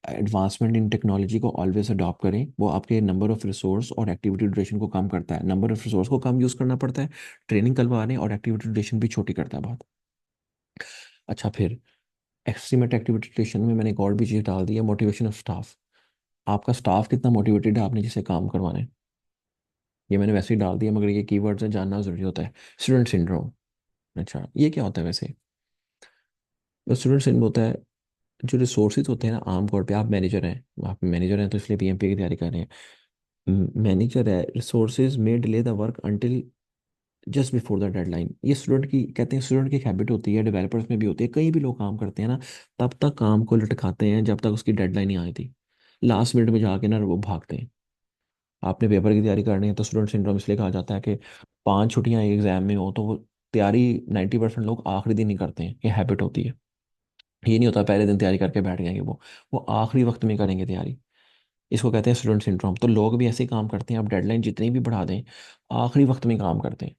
एडवांसमेंट इन टेक्नोलॉजी को ऑलवेज अडॉप्ट करें, वो आपके नंबर ऑफ रिसोर्स और एक्टिविटी ड्यूरेशन को कम करता है। नंबर ऑफ रिसोर्स को कम यूज़ करना पड़ता है, ट्रेनिंग करवाने, और एक्टिविटी ड्यूरेशन भी छोटी करता है बहुत। अच्छा, फिर एस्टिमेट एक्टिविटी ड्यूरेशन में मैंने एक और भी चीज़ डाल दी है, मोटिवेशन ऑफ स्टाफ। आपका स्टाफ कितना मोटिवेटेड है आपने जिसे काम करवाना है, ये मैंने वैसे ही डाल दिया, मगर ये कीवर्ड्स है, जानना जरूरी होता है। Student syndrome. अच्छा, ये क्या होता है वैसे? बस स्टूडेंट सिंड्रोम होता है, जो रिसोर्सेज होते हैं ना, आमतौर पे आप मैनेजर हैं तो इसलिए पीएमपी की तैयारी कर रहे हैं। मैनेजर है, रिसोर्सेज में delay the work until just before the deadline. ये स्टूडेंट की, कहते हैं स्टूडेंट की एक हैबिट होती है, डेवलपर्स में भी होती है, कई भी लोग काम करते हैं ना, तब तक काम को लटकाते हैं जब तक उसकी डेडलाइन नहीं आई थी। लास्ट मिनट में जाके ना वो भागते हैं। आपने पेपर की तैयारी करनी है तो स्टूडेंट सिंड्रोम इसलिए कहा जाता है कि 5 छुट्टियां एक एग्जाम में हो तो वो तैयारी 90% लोग आखिरी दिन ही करते हैं, ये हैबिट होती है। ये नहीं होता पहले दिन तैयारी करके बैठ जाएंगे, वो आखिरी वक्त में करेंगे तैयारी। इसको कहते हैं स्टूडेंट सिंड्रोम। तो लोग भी ऐसे ही काम करते हैं, आप डेडलाइन जितनी भी बढ़ा दें, आखिरी वक्त में काम करते हैं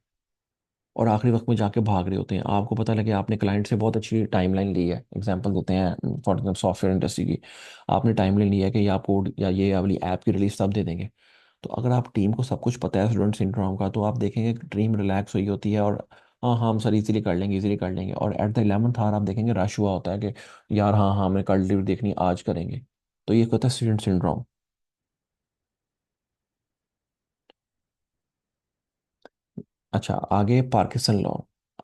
और आखिरी वक्त में जाके भाग रहे होते हैं। आपको पता लगे आपने क्लाइंट से बहुत अच्छी टाइमलाइन ली है, एग्जांपल देते हैं फॉर एग्जाम्पल सॉफ्टवेयर इंडस्ट्री की, आपने टाइमलाइन ली है कि ये आप कोड या ये वाली ऐप की रिलीज तब दे देंगे। तो अगर आप टीम को सब कुछ पता है स्टूडेंट सिंड्रोम का, तो आप देखेंगे कि टीम रिलैक्स हुई होती है और हाँ हाँ हम सर इजीली कर लेंगे, इजीली कर लेंगे, और एट द 11th आवर आप देखेंगे रश हुआ होता है कि यार हाँ हाँ हमें कल डिलीवरी देखनी, आज करेंगे। तो ये होता है स्टूडेंट सिंड्रोम। अच्छा, आगे पार्किंसन लॉ।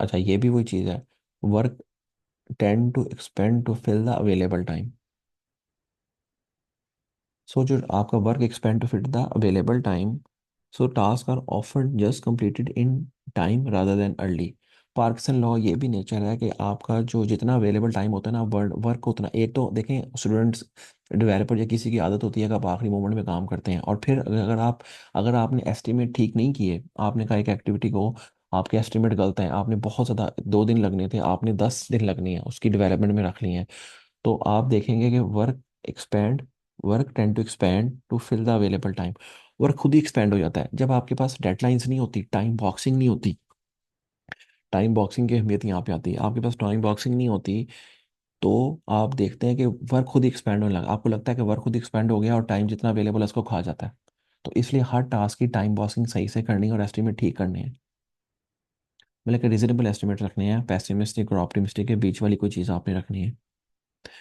अच्छा, ये भी वही चीज़ है। Work tend to expand to fill the available time. So जो आपका work expand to fit the available time, so task are often just completed in time rather than early. Parkinson law ये भी नेचर है कि आपका जो जितना अवेलेबल टाइम होता है ना वर्क वर्क उतना, एक तो देखें स्टूडेंट्स डेवलपर या किसी की आदत होती है कि आप आखिरी मोमेंट में काम करते हैं, और फिर अगर आपने एस्टिमेट ठीक नहीं किए, आपने कहा एक एक्टिविटी को, आपके एस्टिमेट गलत हैं, आपने बहुत ज़्यादा 2 दिन लगने थे, आपने 10 दिन लगनी है उसकी डेवलपमेंट में रख ली है, तो आप देखेंगे कि expand work tend to expand to fill the available time. Work खुद ही एक्सपैंड हो जाता है जब आपके पास डेडलाइंस नहीं होती, टाइम बॉक्सिंग नहीं होती। टाइम बॉक्सिंग की अहमियत यहाँ पे आती है, आपके पास टाइम बॉक्सिंग नहीं होती, तो आप देखते हैं कि वर्क खुद ही एक्सपैंड होने लगा, आपको लगता है कि वर्क खुद एक्सपैंड हो गया और टाइम जितना अवेलेबल है उसको खा जाता है। तो इसलिए हर टास्क की टाइम बॉक्सिंग सही से करनी है और एस्टिमेट ठीक करने हैं, मतलब कि रीजनेबल एस्टिमेट रखने हैं, पेसिमिस्टिक और ऑप्टिमिस्टिक के बीच वाली कोई चीज़ आपने रखनी है।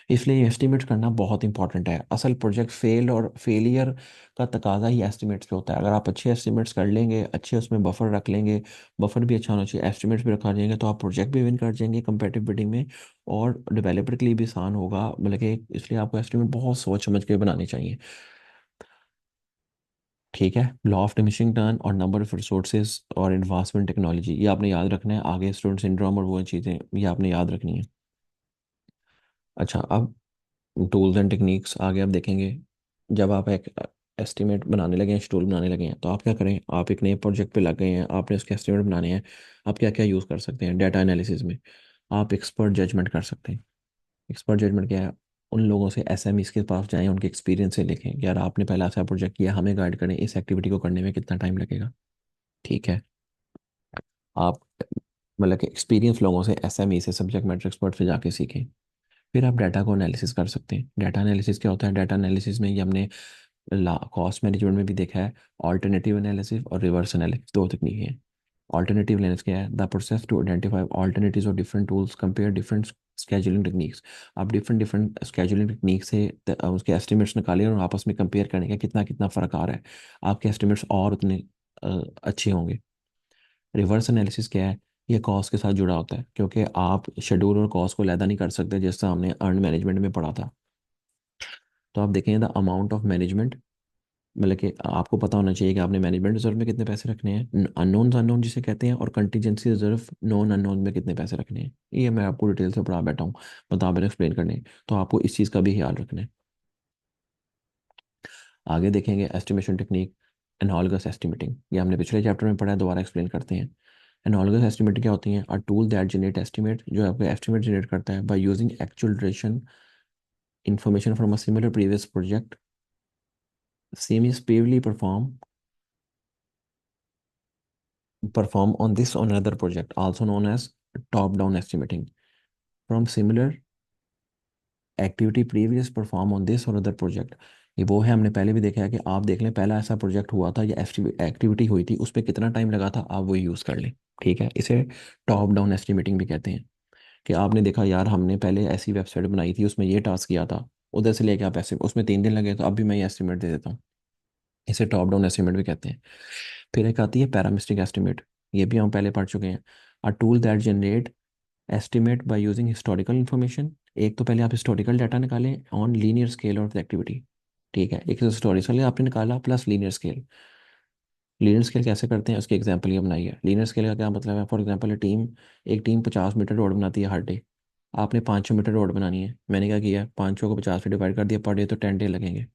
इसलिए एस्टिमेट करना बहुत इंपॉर्टेंट है। असल प्रोजेक्ट फेल और फेलियर का तकाजा ही एस्टिमेट्स पे होता है। अगर आप अच्छे एस्टिमेट्स कर लेंगे, अच्छे उसमें बफर रख लेंगे, बफर भी अच्छा होना चाहिए, एस्टिमेट्स भी रखा जाएंगे, तो आप प्रोजेक्ट भी विन कर जाएंगे कंपेटिटिव बिडिंग में, और डेवलपर के लिए भी आसान होगा, मतलब कि इसलिए आपको एस्टिमेट बहुत सोच समझ के बनाने चाहिए। ठीक है, लॉ ऑफ डिमिनिशिंग टर्न और नंबर ऑफ रिसोर्सेज और एडवांसमेंट टेक्नोलॉजी, ये आपने याद रखना है, आगे स्टूडेंट सिंड्रोम और वो चीज़ें ये आपने याद रखनी है। अच्छा, अब टूल्स एंड टेक्निक्स आगे आप देखेंगे। जब आप एक एस्टिमेट बनाने लगे हैं, शेड्यूल बनाने लगे हैं, तो आप क्या करें, आप एक नए प्रोजेक्ट पे लग गए हैं, आपने उसके एस्टिमेट बनाने हैं, आप क्या क्या यूज़ कर सकते हैं डाटा एनालिसिस में। आप एक्सपर्ट जजमेंट कर सकते हैं। एक्सपर्ट जजमेंट क्या है, उन लोगों से एसएमईज के पास जाएं, उनके एक्सपीरियंस से लिखें कि यार आपने पहला ऐसा प्रोजेक्ट किया, हमें गाइड करें इस एक्टिविटी को करने में कितना टाइम लगेगा। ठीक है, आप मतलब कि एक्सपीरियंस लोगों से, एसएमई से, सब्जेक्ट मैटर एक्सपर्ट से जाके सीखें। फिर आप डाटा को एनालिसिस कर सकते हैं। डाटा एनालिसिस क्या होता है, डाटा एनालिसिस में ये हमने कॉस्ट मैनेजमेंट में भी देखा है, ऑल्टरनेटिव एनालिसिस और रिवर्स एनालिसिस दो तकनीकें हैं। ऑल्टरनेटिव एनालिसिस क्या है, the process to identify alternatives और different tools, compare different scheduling techniques. आप डिफरेंट डिफरेंट स्केजुलिंग टेक्निक से उसके एस्टिमेट्स निकालें और आपस में कंपेयर करने का कितना कितना फ़र्क आ रहा है, आपके एस्टिमेट्स और उतने अच्छे होंगे। रिवर्स एनालिसिस क्या है, ये कॉस्ट के साथ जुड़ा होता है, क्योंकि आप शेड्यूल और कॉस्ट को अलग नहीं कर सकते, जैसा हमने अर्न मैनेजमेंट में पढ़ा था। तो आप देखें द अमाउंट ऑफ मैनेजमेंट, मतलब कि आपको पता होना चाहिए कि आपने मैनेजमेंट रिजर्व में कितने पैसे रखने हैं, अननोन अननोन जिसे कहते हैं, और कंटीजेंसी रिजर्व नॉन अननोन में कितने पैसे रखने हैं। ये मैं आपको डिटेल से पढ़ा बैठा हूँ, बता बैठा एक्सप्लेन करने, तो आपको इस चीज़ का भी ख्याल रखना है। आगे देखेंगे एस्टिमेशन टेक्निक, एनालॉगस एस्टिमेटिंग, ये हमने पिछले चैप्टर में पढ़ा है, दोबारा एक्सप्लेन करते हैं। एनालॉगस एस्टिमेट क्या होती हैं, a tool that generate estimate, जो आपको एस्टिमेट जनरेट करता है by using actual duration information from a similar previous project, same is previously perform on this or another project, also known as top down estimating, from similar activity previous perform on this और अदर प्रोजेक्ट। ये वो है, हमने पहले भी देखा है कि आप देख लें पहला ऐसा प्रोजेक्ट हुआ था या एक्टिविटी हुई थी, उस पर कितना टाइम लगा था, आप वो यूज़ कर लें। ठीक है, इसे टॉप डाउन एस्टिमेटिंग भी कहते हैं, कि आपने देखा यार हमने पहले ऐसी वेबसाइट बनाई थी, उसमें ये टास्क किया था, उधर से लेके आप ऐसे उसमें 3 दिन लगे, तो अब भी मैं ये एस्टिमेट दे देता हूँ। इसे टॉप डाउन एस्टिमेट भी कहते हैं। फिर एक आती है पैरामेट्रिक एस्टिमेट, ये भी हम पहले पढ़ चुके हैं। A tool that generate estimate by using historical information, एक तो पहले आप हिस्टोरिकल डाटा निकालें on linear scale of the activity. ठीक है, एक हिस्टोरिकल आपने निकाला plus linear scale. Linear scale कैसे करते हैं उसकी एग्जांपल ये बनाई है। लीनियर स्केल का क्या मतलब है, फॉर एग्जांपल एक टीम 50 मीटर रोड बनाती है हर डे, आपने 500 मीटर रोड बनानी है, मैंने क्या किया, 500 को 50 से डिवाइड कर दिया, पर डे तो 10 डे लगेंगे।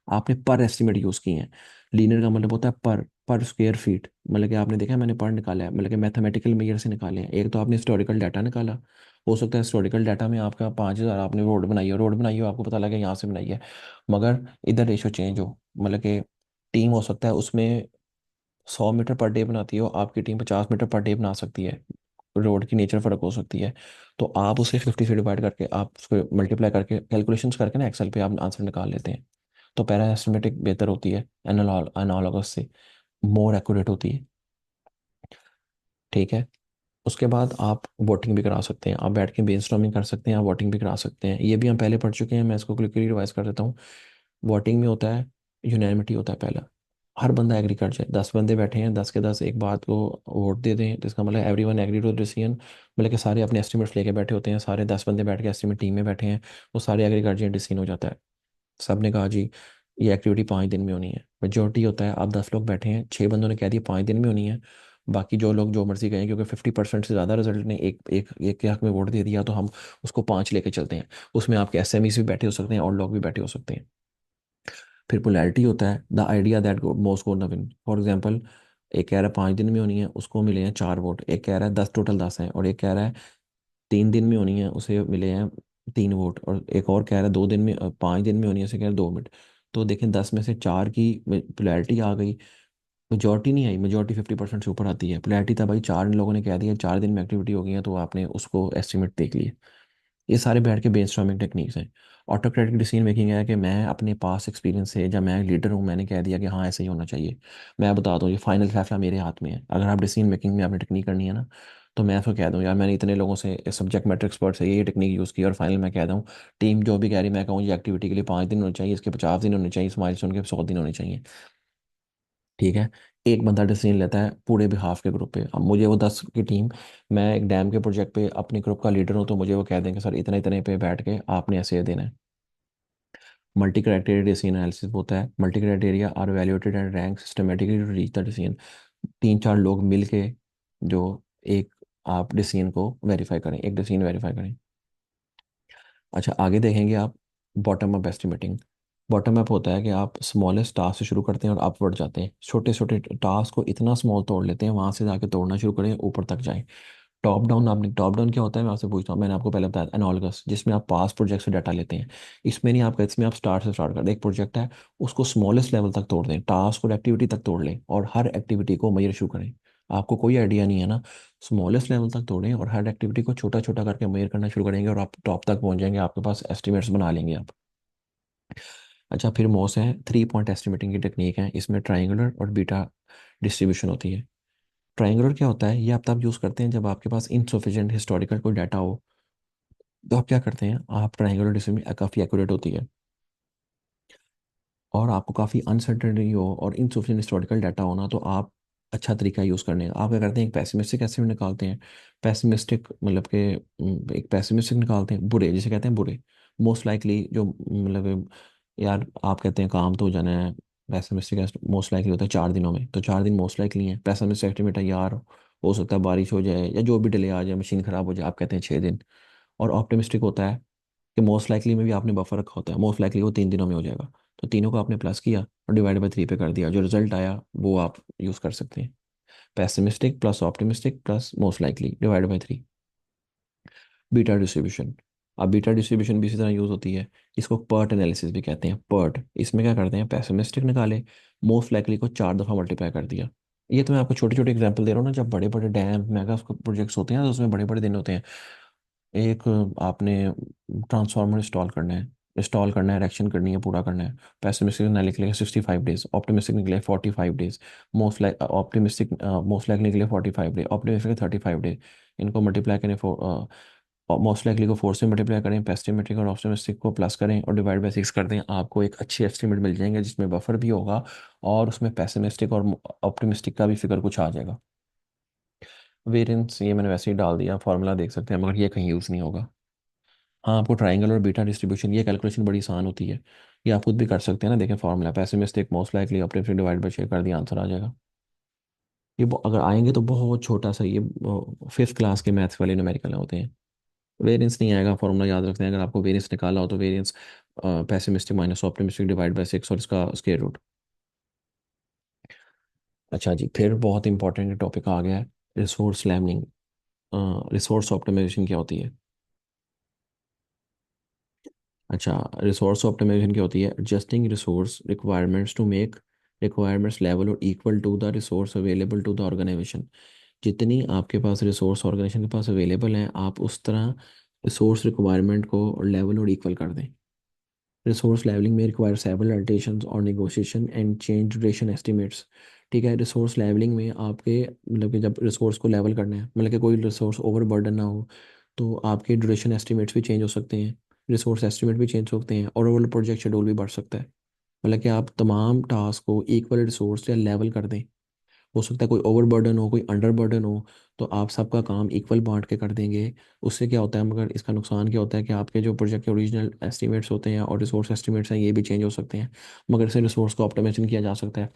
आपने पर एस्टिमेट यूज़ किए हैं। लीनियर का मतलब होता है पर स्क्वायर फीट, मतलब कि आपने देखा है मैंने पर निकाला है, मतलब कि मैथमेटिकल मेजर से निकाले हैं। एक तो आपने हिस्टोरिकल डाटा निकाला, हो सकता है हिस्टोरिकल डाटा में आपका 5,000 आपने रोड बनाई हो, आपको पता लगे यहाँ से बनाई है, मगर इधर रेशो चेंज हो, मतलब कि टीम हो सकता है उसमें 100 मीटर पर डे बनाती हो, आपकी टीम 50 मीटर पर डे बना सकती है, रोड की नेचर फ़र्क हो सकती है। तो आप उसे 50 से डिवाइड करके, आप उसको मल्टीप्लाई करके कैलकुलेशंस करके ना एक्सेल पे आप आंसर निकाल लेते हैं। तो पैरा एस्टिमेटिक बेहतर होती है एनालॉगस से, मोर एक्यूरेट होती है। ठीक है, उसके बाद आप वोटिंग भी करा सकते हैं, आप बैठ के ब्रेनस्टॉर्मिंग कर सकते हैं, आप वोटिंग भी करा सकते हैं, ये भी हम पहले पढ़ चुके हैं, मैं इसको क्विकली रिवाइज कर देता हूँ। वोटिंग में होता है, यूनैनिमिटी होता है पहला, हर बंदा एग्री कर जाए, 10 बंदे बैठे हैं, 10 के 10 एक बात को वोट दे दें, तो इसका मतलब everyone agree to decision, मतलब कि सारे अपने एस्टिमेट्स लेके बैठे होते हैं, सारे 10 बंदे बैठ के एस्टिमेट टीम में बैठे हैं, वो सारे एग्री कर जाए, डिसीजन हो जाता है। सब ने कहा जी ये एक्टिविटी 5 दिन में होनी है, मेजोरिटी होता है, आप 10 लोग बैठे हैं, 6 बंदों ने कह दिया 5 दिन में होनी है, बाकी जो लोग जो मर्जी कहें, क्योंकि 50% से ज़्यादा रिजल्ट ने एक एक एक के हक में वोट दे दिया, तो हम उसको 5 लेके चलते हैं। उसमें आपके एसएमईस भी बैठे हो सकते हैं और लोग भी बैठे हो सकते हैं। फिर पोलैरिटी होता है, the idea that most gonna win. For example, एक कह रहा है 5 दिन में होनी है, उसको मिले हैं 4 वोट। एक कह रहा है 10, टोटल 10 हैं। और एक कह रहा है 3 दिन में होनी है, उसे मिले हैं 3 वोट। और एक और कह रहा है 2 दिन में, 5 दिन में होनी है, उसे कह रहा है 2 मिनट। तो देखें, 10 में से 4 की पोलैरिटी आ गई, मेजोरिटी नहीं आई। मेजोरिटी 50% से ऊपर आती है। पोलैरिटी था भाई, 4 लोगों ने कह दिया 4 दिन में एक्टिविटी हो गई है, तो आपने उसको एस्टिमेट देख लिया। ये सारे बैठ के ब्रेनस्टॉर्मिंग टेक्निक्स हैं। ऑटोक्रेटिक डिसीजन मेकिंग है कि मैं अपने पास एक्सपीरियंस से, जब मैं लीडर हूँ, मैंने कह दिया कि हाँ ऐसे ही होना चाहिए। मैं बता दूँ, ये फाइनल फैसला मेरे हाथ में है। अगर आप डिसीजन मेकिंग में आपने टेक्निक करनी है ना, तो मैं उसको कह दूँ यार, मैंने इतने लोगों से, सब्जेक्ट मैटर एक्सपर्ट से ये टेक्निक यूज़ की, और फाइनल मैं कह दूँ, टीम जो भी कह रही, मैं कहूँ ये एक्टिविटी के लिए 5 दिन होने चाहिए, इसके 50 दिन होने चाहिए, इस माइलस्टोन के 100 दिन होने चाहिए। ठीक है। एक बंदा डिसीजन लेता है पूरे बिहाफ के ग्रुप पे। अब मुझे वो 10 की टीम, मैं एक डैम के प्रोजेक्ट पे अपने ग्रुप का लीडर हूँ, तो मुझे वो कह देंगे सर इतने इतने पे बैठ के आपने ऐसे देना है। मल्टी क्राइटेरिया डिसीजन एनालिसिस होता है। Multi criteria are evaluated and rank systematically to reach the decision. 3-4 लोग मिल के जो एक आप डिसीजन को वेरीफाई करें, एक डिसीजन वेरीफाई करें। अच्छा, आगे देखेंगे आप bottom up estimating. Bottom up होता है कि आप स्मॉलेस्ट टास्क से शुरू करते हैं और अपवर्ड जाते हैं। छोटे छोटे टास्क को इतना स्मॉल तोड़ लेते हैं, वहां से जाके तोड़ना शुरू करें, ऊपर तक जाएं। टॉप डाउन, आपने टॉप डाउन क्या होता है मैं आपसे पूछता हूँ। मैंने आपको पहले बताया एनालॉगस, जिसमें आप पास प्रोजेक्ट से डाटा लेते हैं। इसमें नहीं, आपका इसमें आप स्टार्ट से स्टार्ट कर दें। एक प्रोजेक्ट है, उसको स्मॉलेस्ट लेवल तक तोड़ दें, टास्क और एक्टिविटी तक तोड़ लें, और हर एक्टिविटी को मेजर शुरू करें। आपको कोई आइडिया नहीं है ना, स्मॉलेस्ट लेवल तक तोड़ें और हर एक्टिविटी को छोटा छोटा करके मेजर करना शुरू करेंगे, और आप टॉप तक पहुंच जाएंगे। आपके पास एस्टिमेट्स बना लेंगे आप। अच्छा, फिर मोस है, 3 पॉइंट एस्टिमेटिंग की टेक्निक है। इसमें ट्राइंगुलर और बीटा डिस्ट्रीब्यूशन होती है। ट्राइंगुलर क्या होता है, ये आप तब यूज़ करते हैं जब आपके पास इनसफिशिएंट हिस्टोरिकल कोई डाटा हो। तो आप क्या करते हैं, आप ट्राइंगुलर डिस्ट्रीब्यूशन काफ़ी एक्यूरेट होती है, और आपको काफ़ी अनसर्टेनिटी हो और इनसफिशिएंट हिस्टोरिकल डाटा होना, तो आप अच्छा तरीका यूज़ करने का, आप क्या करते हैं, एक पेसिमिस्टिक एस्टिमेट निकालते हैं। पेसिमिस्टिक मतलब कि एक पेसिमिस्टिक निकालते हैं, बुरे जिसे कहते हैं बुरे। मोस्ट लाइकली जो मतलब यार आप कहते हैं काम तो हो जाना है, पेसिमिस्टिक मोस्ट लाइकली होता है 4 दिनों में, तो 4 दिन मोस्ट लाइकली है। पेसिमिस्टिक एस्टिमेट है यार, हो सकता है बारिश हो जाए या जो भी डिले आ जाए, मशीन ख़राब हो जाए, आप कहते हैं 6 दिन। और ऑप्टिमिस्टिक होता है कि मोस्ट लाइकली में भी आपने बफर रखा होता है, मोस्ट लाइकली वो 3 दिनों में हो जाएगा। तो तीनों को आपने प्लस किया और डिवाइड बाई 3 पे कर दिया, जो रिजल्ट आया वो आप यूज़ कर सकते हैं। Pessimistic plus optimistic plus most likely divide by 3। Beta distribution. अब बीटा डिस्ट्रीब्यूशन भी इसी तरह यूज़ होती है। इसको पर्ट एनालिसिस भी कहते हैं। पर्ट, इसमें क्या करते हैं, पेसिमिस्टिक निकाले, मोस्ट लाइकली को 4 दफ़ा मल्टीप्लाई कर दिया। ये तो मैं आपको छोटे छोटे एग्जांपल दे रहा हूँ ना। जब बड़े बड़े डैम मेगा प्रोजेक्ट्स होते हैं तो उसमें बड़े बड़े दिन होते हैं। एक आपने ट्रांसफार्मर इंस्टॉल करना है, इरेक्शन करनी है, पूरा करना है। पेसिमिस्टिक निकलेगा 65 डेज, ऑप्टिमिस्टिक निकले 45 डेज, मोस्ट लाइक निकले 45 डे, ऑप्टिमिस्टिक 35 डे। इनको मल्टीप्लाई करें, मोस्ट लाइकली को 4 से मल्टीप्लाई करें, पेसिमिस्टिक और ऑप्टिमिस्टिक को प्लस करें और डिवाइड बाई 6 कर दें, आपको एक अच्छी एस्टिमेट मिल जाएंगे जिसमें बफर भी होगा, और उसमें पेसिमिस्टिक और ऑप्टिमिस्टिक का भी फिगर कुछ आ जाएगा। वेरिएंस ये मैंने वैसे ही डाल दिया, फार्मूला देख सकते हैं, मगर ये कहीं यूज़ नहीं होगा। हाँ, आपको ट्राइंगल और बीटा डिस्ट्रीब्यूशन, ये कैलकुलेशन बड़ी आसान होती है। ये आप खुद भी कर सकते हैं ना, देखें formula pessimistic most likely optimistic divide by 6 कर दिया, आंसर आ जाएगा। ये अगर आएंगे तो बहुत छोटा सा, ये 5th क्लास के मैथ्स वाले न्यूमेरिकल होते हैं। वेरिएंस नहीं आएगा, फार्मूला याद रखते हैं। अगर आपको वेरिएंस निकाला हो तो variance pessimistic minus optimistic divide by 6 और इसका स्क्वायर रूट। अच्छा जी, फिर बहुत इंपॉर्टेंट टॉपिक आ गया है, रिसोर्स लैमनिंग। रिसोर्स ऑप्टिमाइजेशन क्या होती है। अच्छा, रिसोर्स ऑप्टिमाइजेशन क्या होती है, adjusting resource requirements to make requirements level और equal to the resource available to the organisation. जितनी आपके पास रिसोर्स ऑर्गेनाइजेशन के पास अवेलेबल हैं, आप उस तरह रिसोर्स रिक्वायरमेंट को लेवल और इक्वल कर दें। रिसोर्स लेवलिंग में रिक्वायर सेवरल अल्टेशंस और negotiation and change duration estimates. ठीक है, रिसोर्स लेवलिंग में आपके मतलब कि जब रिसोर्स को लेवल करना है, मतलब कि कोई रिसोर्स ओवर बर्डन ना हो, तो आपके ड्यूरेशन एस्टिमेट्स भी चेंज हो सकते हैं, रिसोर्स एस्टिमेट भी चेंज हो सकते हैं, और ओवरऑल प्रोजेक्ट शेड्यूल भी बढ़ सकता है। मतलब कि आप तमाम टास्क को इक्वल रिसोर्स या लेवल कर दें। हो सकता है कोई ओवर बर्डन हो, कोई अंडर बर्डन हो, तो आप सबका काम इक्वल बांट के कर देंगे। उससे क्या होता है, मगर इसका नुकसान क्या होता है कि आपके जो प्रोजेक्ट के ओरिजिनल एस्टिमेट्स होते हैं और रिसोर्स एस्टिमेट्स हैं, ये भी चेंज हो सकते हैं। मगर इसे रिसोर्स को ऑप्टिमाइजेशन किया जा सकता है।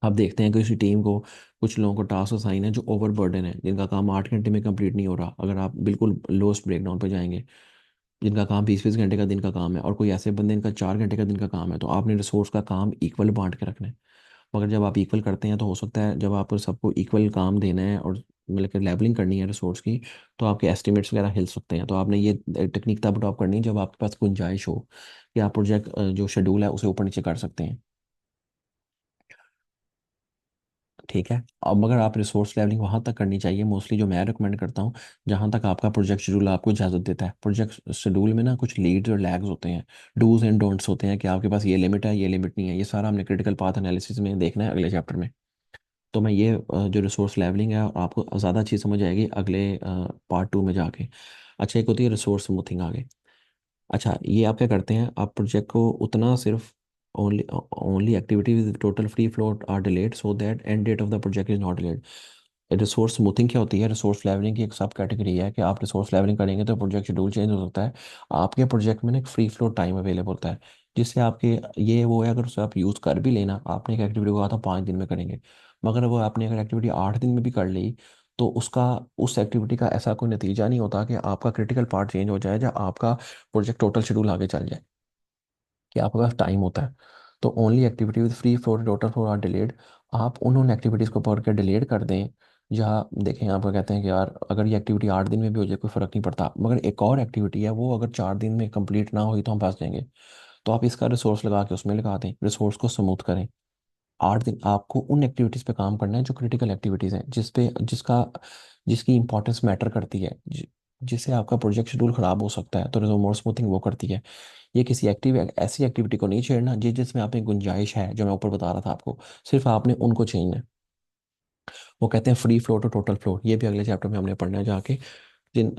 आप देखते हैं कि किसी टीम को कुछ लोगों को टास्क असाइन है जो ओवर बर्डन है, जिनका काम 8 घंटे में कंप्लीट नहीं हो रहा, अगर आप बिल्कुल लोएस्ट ब्रेकडाउन पे जाएंगे, जिनका काम 20-20 घंटे का दिन का काम है, और कोई ऐसे बंदे इनका 4 घंटे का दिन का काम है, तो आपने रिसोर्स का काम इक्वल बांट के रखना है। मगर जब आप इक्वल करते हैं तो हो सकता है जब आप सबको इक्वल काम देना है और मतलब कि लेवलिंग करनी है रिसोर्स की, तो आपके एस्टिमेट्स वगैरह हिल सकते हैं। तो आपने ये टेक्निक तब अडॉप्ट करनी है जब आपके पास गुंजाइश हो कि आप प्रोजेक्ट जो शेड्यूल है उसे ऊपर नीचे कर सकते हैं। ठीक है। अब मगर आप रिसोर्स लेवलिंग वहाँ तक करनी चाहिए मोस्टली, जो मैं रिकमेंड करता हूँ, जहाँ तक आपका प्रोजेक्ट शेड्यूल आपको इजाज़त देता है। प्रोजेक्ट शेड्यूल में ना कुछ लीड्स और लैग्स होते हैं, डूज एंड डोंट्स होते हैं, कि आपके पास ये लिमिट है, ये लिमिट नहीं है। ये सारा हमने क्रिटिकल पाथ एनालिसिस में देखना है अगले चैप्टर में। तो मैं ये जो रिसोर्स लेवलिंग है आपको ज़्यादा अच्छी समझ आएगी अगले पार्ट 2 में जाके। अच्छा, एक होती है रिसोर्स स्मूथिंग आगे। अच्छा, ये आप क्या करते हैं, आप प्रोजेक्ट को उतना सिर्फ only only activity with total free float are delayed so that end date of the project is not delayed. Resource smoothing क्या होती है, रिसोर्स लेवलिंग की एक सब कैटेगरी है कि आप रिसोर्स लेवलिंग करेंगे तो प्रोजेक्ट शेड्यूल चेंज हो सकता है। आपके प्रोजेक्ट में ना एक फ्री फ्लो टाइम अवेलेबल होता है, जिससे आपके ये वो है, अगर उसे आप यूज़ कर भी लेना, आपने एक एक्टिविटी को कहा था 5 दिन में करेंगे, मगर वो आपने अगर एक्टिविटी 8 दिन में भी कर ली, तो उसका उस एक्टिविटी का ऐसा कोई नतीजा नहीं होता कि आपका क्रिटिकल पार्ट चेंज हो जाए या आपका प्रोजेक्ट टोटल शेड्यूल आगे चल जाए, कि आपके पास टाइम होता है। तो only activity with free float total float are delayed. आप उन एक्टिविटीज़ को पढ़ के डिलीट कर दें। या देखें, आपको कहते हैं कि यार अगर ये एक्टिविटी 8 दिन में भी हो जाए कोई फ़र्क नहीं पड़ता, मगर एक और एक्टिविटी है वो अगर 4 दिन में कंप्लीट ना हुई तो हम फंस जाएंगे। तो आप इसका रिसोर्स लगा के उसमें लगा दें, रिसोर्स को स्मूथ करें। 8 दिन आपको उन एक्टिविटीज़ पे काम करना है जो क्रिटिकल एक्टिविटीज़ हैं, जिसकी इंपॉर्टेंस मैटर करती है, जिससे आपका प्रोजेक्ट शेड्यूल ख़राब हो सकता है, तो रिसोर्स स्मूथिंग वो करती है। ये किसी ऐसी एक्टिविटी को नहीं छेड़ना जिसमें आप में गुंजाइश है, जो मैं ऊपर बता रहा था आपको, सिर्फ आपने उनको छेड़ना है। वो कहते हैं फ्री फ्लोट और टोटल फ्लोट, ये भी अगले चैप्टर में हमने पढ़ना है जाके। जिन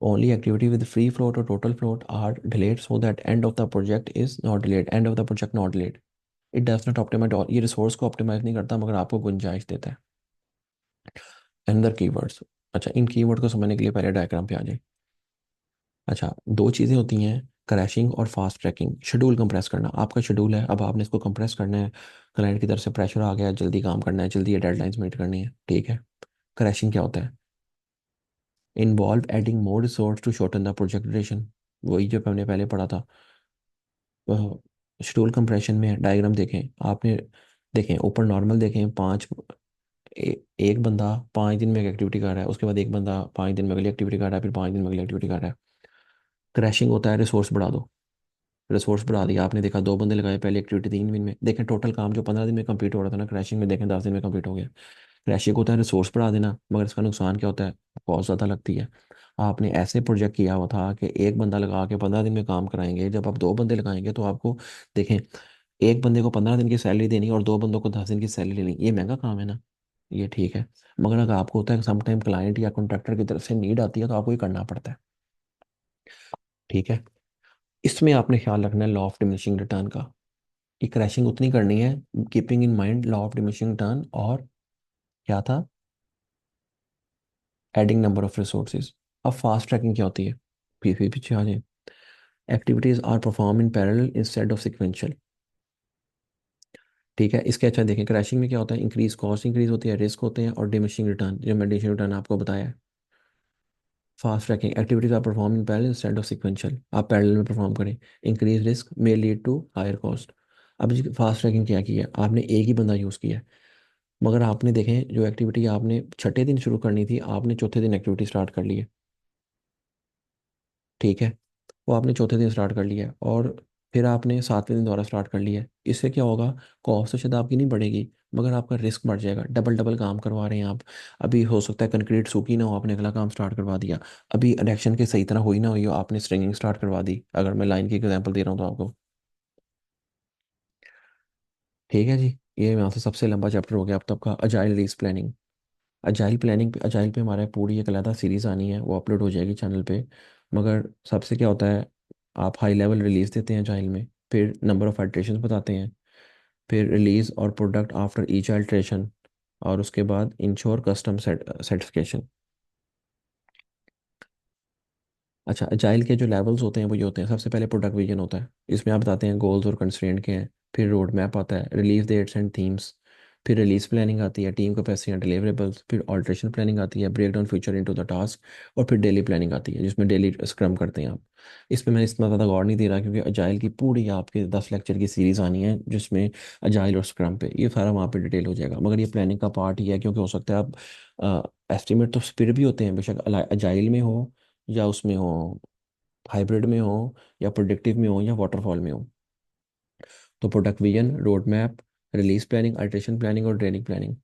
only activity with free float और total float are delayed so that end of the project is not delayed, end of the project not delayed. It does not optimise all, ये रिसोर्स को ऑप्टिमाइज नहीं करता मगर आपको गुंजाइश देता है। अंदर कीवर्ड्स। अच्छा, इन कीवर्ड को समझने के लिए पहले डायग्राम पे आ जाए। अच्छा, दो चीज़ें होती हैं, क्रैशिंग और फास्ट ट्रैकिंग। शेड्यूल कंप्रेस करना, आपका शेड्यूल है, अब आपने इसको कंप्रेस करना है, क्लाइंट की तरफ से प्रेशर आ गया, जल्दी काम करना है, जल्दी ये डेडलाइंस मीट करनी है, ठीक है। क्रैशिंग क्या होता है, involve adding more resource to shorten the project duration. वही जो हमने पहले पढ़ा था। शेड्यूल कंप्रेशन में डायग्राम देखें आपने, देखें ऊपर नॉर्मल देखें, एक बंदा 5 दिन में एक एक्टिविटी कर रहा है, उसके बाद एक बंदा 5 दिन में अगली एक्टिविटी कर रहा है, फिर 5 दिन में अगली एक्टिविटी कर रहा है। क्रैशिंग होता है रिसोर्स बढ़ा दो, रिसोर्स बढ़ा दिया आपने, देखा 2 बंदे लगाए, पहली एक्टिविटी 3 दिन में, देखें टोटल काम जो 15 दिन में कंप्लीट हो रहा था ना, क्रैशिंग में देखें 10 दिन में कंप्लीट हो गया। क्रैशिंग होता है रिसोर्स बढ़ा देना, मगर इसका नुकसान क्या होता है, कॉस्ट ज़्यादा लगती है। आपने ऐसे प्रोजेक्ट किया हुआ था कि एक बंदा लगा के 15 दिन में काम कराएंगे, जब आप 2 बंदे लगाएंगे तो आपको, देखें, एक बंदे को 15 दिन की सैलरी देनी और 2 बंदों को 10 दिन की सैलरी लेनी, ये महंगा काम है ना। ये ठीक है, मगर अगर आपको होता है समटाइम क्लाइंट या कॉन्ट्रैक्टर की तरफ से नीड आती है तो आपको ये करना पड़ता है। ठीक है। इसमें आपने ख्याल रखना है लॉ ऑफ डिमिनिशिंग रिटर्न का, कि क्रैशिंग उतनी करनी है keeping in mind law of diminishing return, और क्या था, एडिंग नंबर ऑफ रिसोर्सेज। अब फास्ट ट्रैकिंग क्या होती है, फिर पीछे आ जाए। Activities are perform in parallel instead of sequential. ठीक है, इसके अच्छा देखें, क्रैशिंग में क्या होता है, इंक्रीज कॉस्ट इंक्रीज होती है, रिस्क होते हैं, और डिमिनिशिंग रिटर्न, जो मैं डिमिनिशिंग रिटर्न आपको बताया है। Fast tracking, activities are perform in parallel instead of sequential, आप पैरेलल में परफॉर्म करें, increase risk may lead to higher cost. अब जी फास्ट ट्रैकिंग क्या की है, आपने एक ही बंदा यूज़ किया है, मगर आपने देखें जो एक्टिविटी आपने छठे दिन शुरू करनी थी, आपने चौथे दिन एक्टिविटी स्टार्ट कर ली है। ठीक है, वो आपने चौथे दिन स्टार्ट कर लिया है, और फिर आपने 7वें दिन दोबारा स्टार्ट कर लिया है। इससे क्या होगा, कॉस्ट तो शायद आपकी नहीं बढ़ेगी, मगर आपका रिस्क बढ़ जाएगा, डबल डबल काम करवा रहे हैं आप। अभी हो सकता है कंक्रीट सूखी ना हो, आपने अगला काम स्टार्ट करवा दिया। अभी इलेक्शन की सही तरह हुई ना हुई हो, आपने स्ट्रिंगिंग स्टार्ट करवा दी, अगर मैं लाइन की एग्जांपल दे रहा हूँ तो आपको। ठीक है जी। ये यहाँ से सबसे लंबा चैप्टर हो गया अब तक का, अजाइल रिलीज प्लानिंग। अजाइल पे हमारा पूरी एक अलग सीरीज आनी है, वो अपलोड हो जाएगी चैनल पे। मगर सबसे क्या होता है, आप हाई लेवल रिलीज देते हैं अजाइल में, फिर नंबर ऑफ अल्ट्रेशन बताते हैं, फिर रिलीज और प्रोडक्ट आफ्टर ईच अल्ट्रेशन, और उसके बाद इंश्योर कस्टम सर्टिफिकेशन। अच्छा, अजाइल के जो लेवल्स होते हैं वो ये होते हैं, सबसे पहले प्रोडक्ट विजन होता है, इसमें आप बताते हैं गोल्स और कंस्ट्रेंट के हैं। फिर रोड मैप आता है, रिलीज डेट्स एंड थीम्स। फिर रिलीज प्लानिंग आती है, टीम कैपेसिटी एंड डिलीवरेबल्स, फिर ऑल्ट्रेशन प्लानिंग आती है, break down feature into the task, और फिर डेली प्लानिंग आती है जिसमें डेली स्क्रम करते हैं आप। इसमें मैंने इतना ज़्यादा गौर नहीं दे रहा क्योंकि अजाइल की पूरी आपके 10 लेक्चर की सीरीज़ आनी है जिसमें अजाइल और स्क्रम पे ये सारा वहाँ पे डिटेल हो जाएगा, मगर ये प्लानिंग का पार्ट ही है क्योंकि हो सकता है आप एस्टिमेट तो फिर भी होते हैं बेशक अजाइल में हो या उसमें हो, हाइब्रिड में हो या प्रोडक्टिव में हो या वाटरफॉल में हो। तो product vision, road map, release planning, alteration planning और ट्रेनिंग प्लानिंग।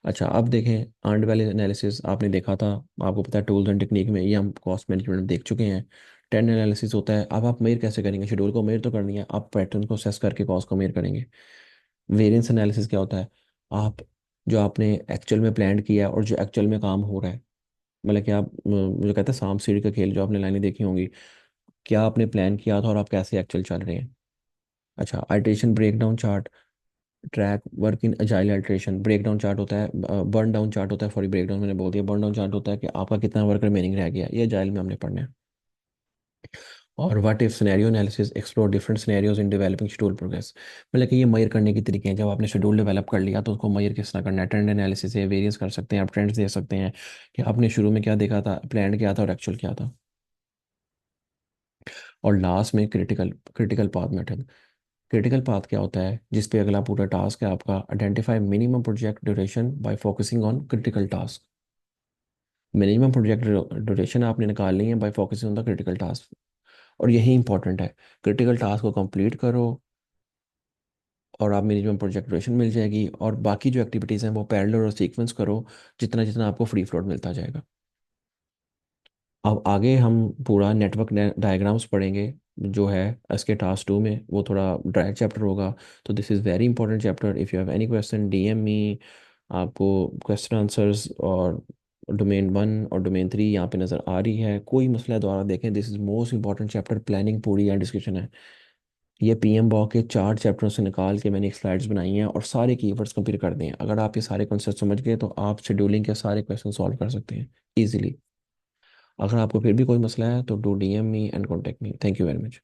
अच्छा अब देखें अर्नड वैल्यू एनालिसिस, आपने देखा था, आपको पता है टूल्स एंड टेक्निक में ये हम कॉस्ट मैनेजमेंट में देख चुके हैं। ट्रेंड एनालिसिस होता है, अब आप मेयर कैसे करेंगे, शेड्यूल को मेयर तो करनी है, आप पैटर्न को सेस करके कॉस्ट को मेयर करेंगे। वेरिएंस एनालिसिस क्या होता है, आप जो आपने एक्चुअल में प्लान किया है और जो एक्चुअल में काम हो रहा है, मतलब कि आप मुझे कहते हैं सांप सीढ़ी का खेल जो आपने लाइनें देखी होंगी, क्या आपने प्लान किया था और आप कैसे एक्चुअल चल रहे हैं। अच्छा iteration breakdown chart, track work in agile iteration, break down chart होता है, बर्न डाउन चार्ट होता है, सॉरी ब्रेक डाउन मैंने बोल दिया, बर्न डाउन चार्ट होता है कि आपका कितना वर्क रिमेनिंग रह गया, ये अजाइल में हमने पढ़ना है। और what if scenario analysis, explore different scenarios in developing schedule progress, मतलब कि ये मेजर करने के तरीके हैं, जब आपने शेड्यूल डेवलप कर लिया तो उसको मेजर किस तरह करना है। ट्रेंड एनालिसिस है, वेरिएंस कर सकते हैं आप, ट्रेंड्स दे सकते हैं कि आपने शुरू में क्या देखा था, प्लान क्या था और एक्चुअल क्या था। और लास्ट में critical critical path method, critical path क्या होता है, जिस पे अगला पूरा टास्क है आपका, identify minimum project duration bye focusing on critical task. Minimum project duration आपने निकालनी है bye focusing on the critical task, और यही इंपॉर्टेंट है। क्रिटिकल टास्क को कंप्लीट करो और आप मिनिमम प्रोजेक्ट ड्यूरेशन मिल जाएगी, और बाकी जो एक्टिविटीज़ हैं वो पैरेलल और सीक्वेंस करो, जितना जितना आपको फ्री फ्लोट मिलता जाएगा। अब आगे हम पूरा नेटवर्क डायग्राम्स पढ़ेंगे जो है इसके टास्क 2 में, वो थोड़ा ड्राई चैप्टर होगा। तो this is very important chapter, if you have any question DM मी। आपको क्वेश्चन आंसर्स और डोमेन 1 और डोमेन 3 यहाँ पे नज़र आ रही है, कोई मसला है दोबारा देखें, this is most important chapter, planning पूरी यहाँ डिस्कशन है। ये PM BOK के 4 चैप्टरों से निकाल के मैंने एक स्लाइड्स बनाई हैं और सारे कीवर्ड्स कंपेयर कर दिए हैं। अगर आप ये सारे कॉन्सेप्ट समझ गए तो आप शेड्यूलिंग के सारे क्वेश्चन सॉल्व कर सकते हैं ईजिली। अगर आपको फिर भी कोई मसला है तो do DM me and contact me. Thank you very much.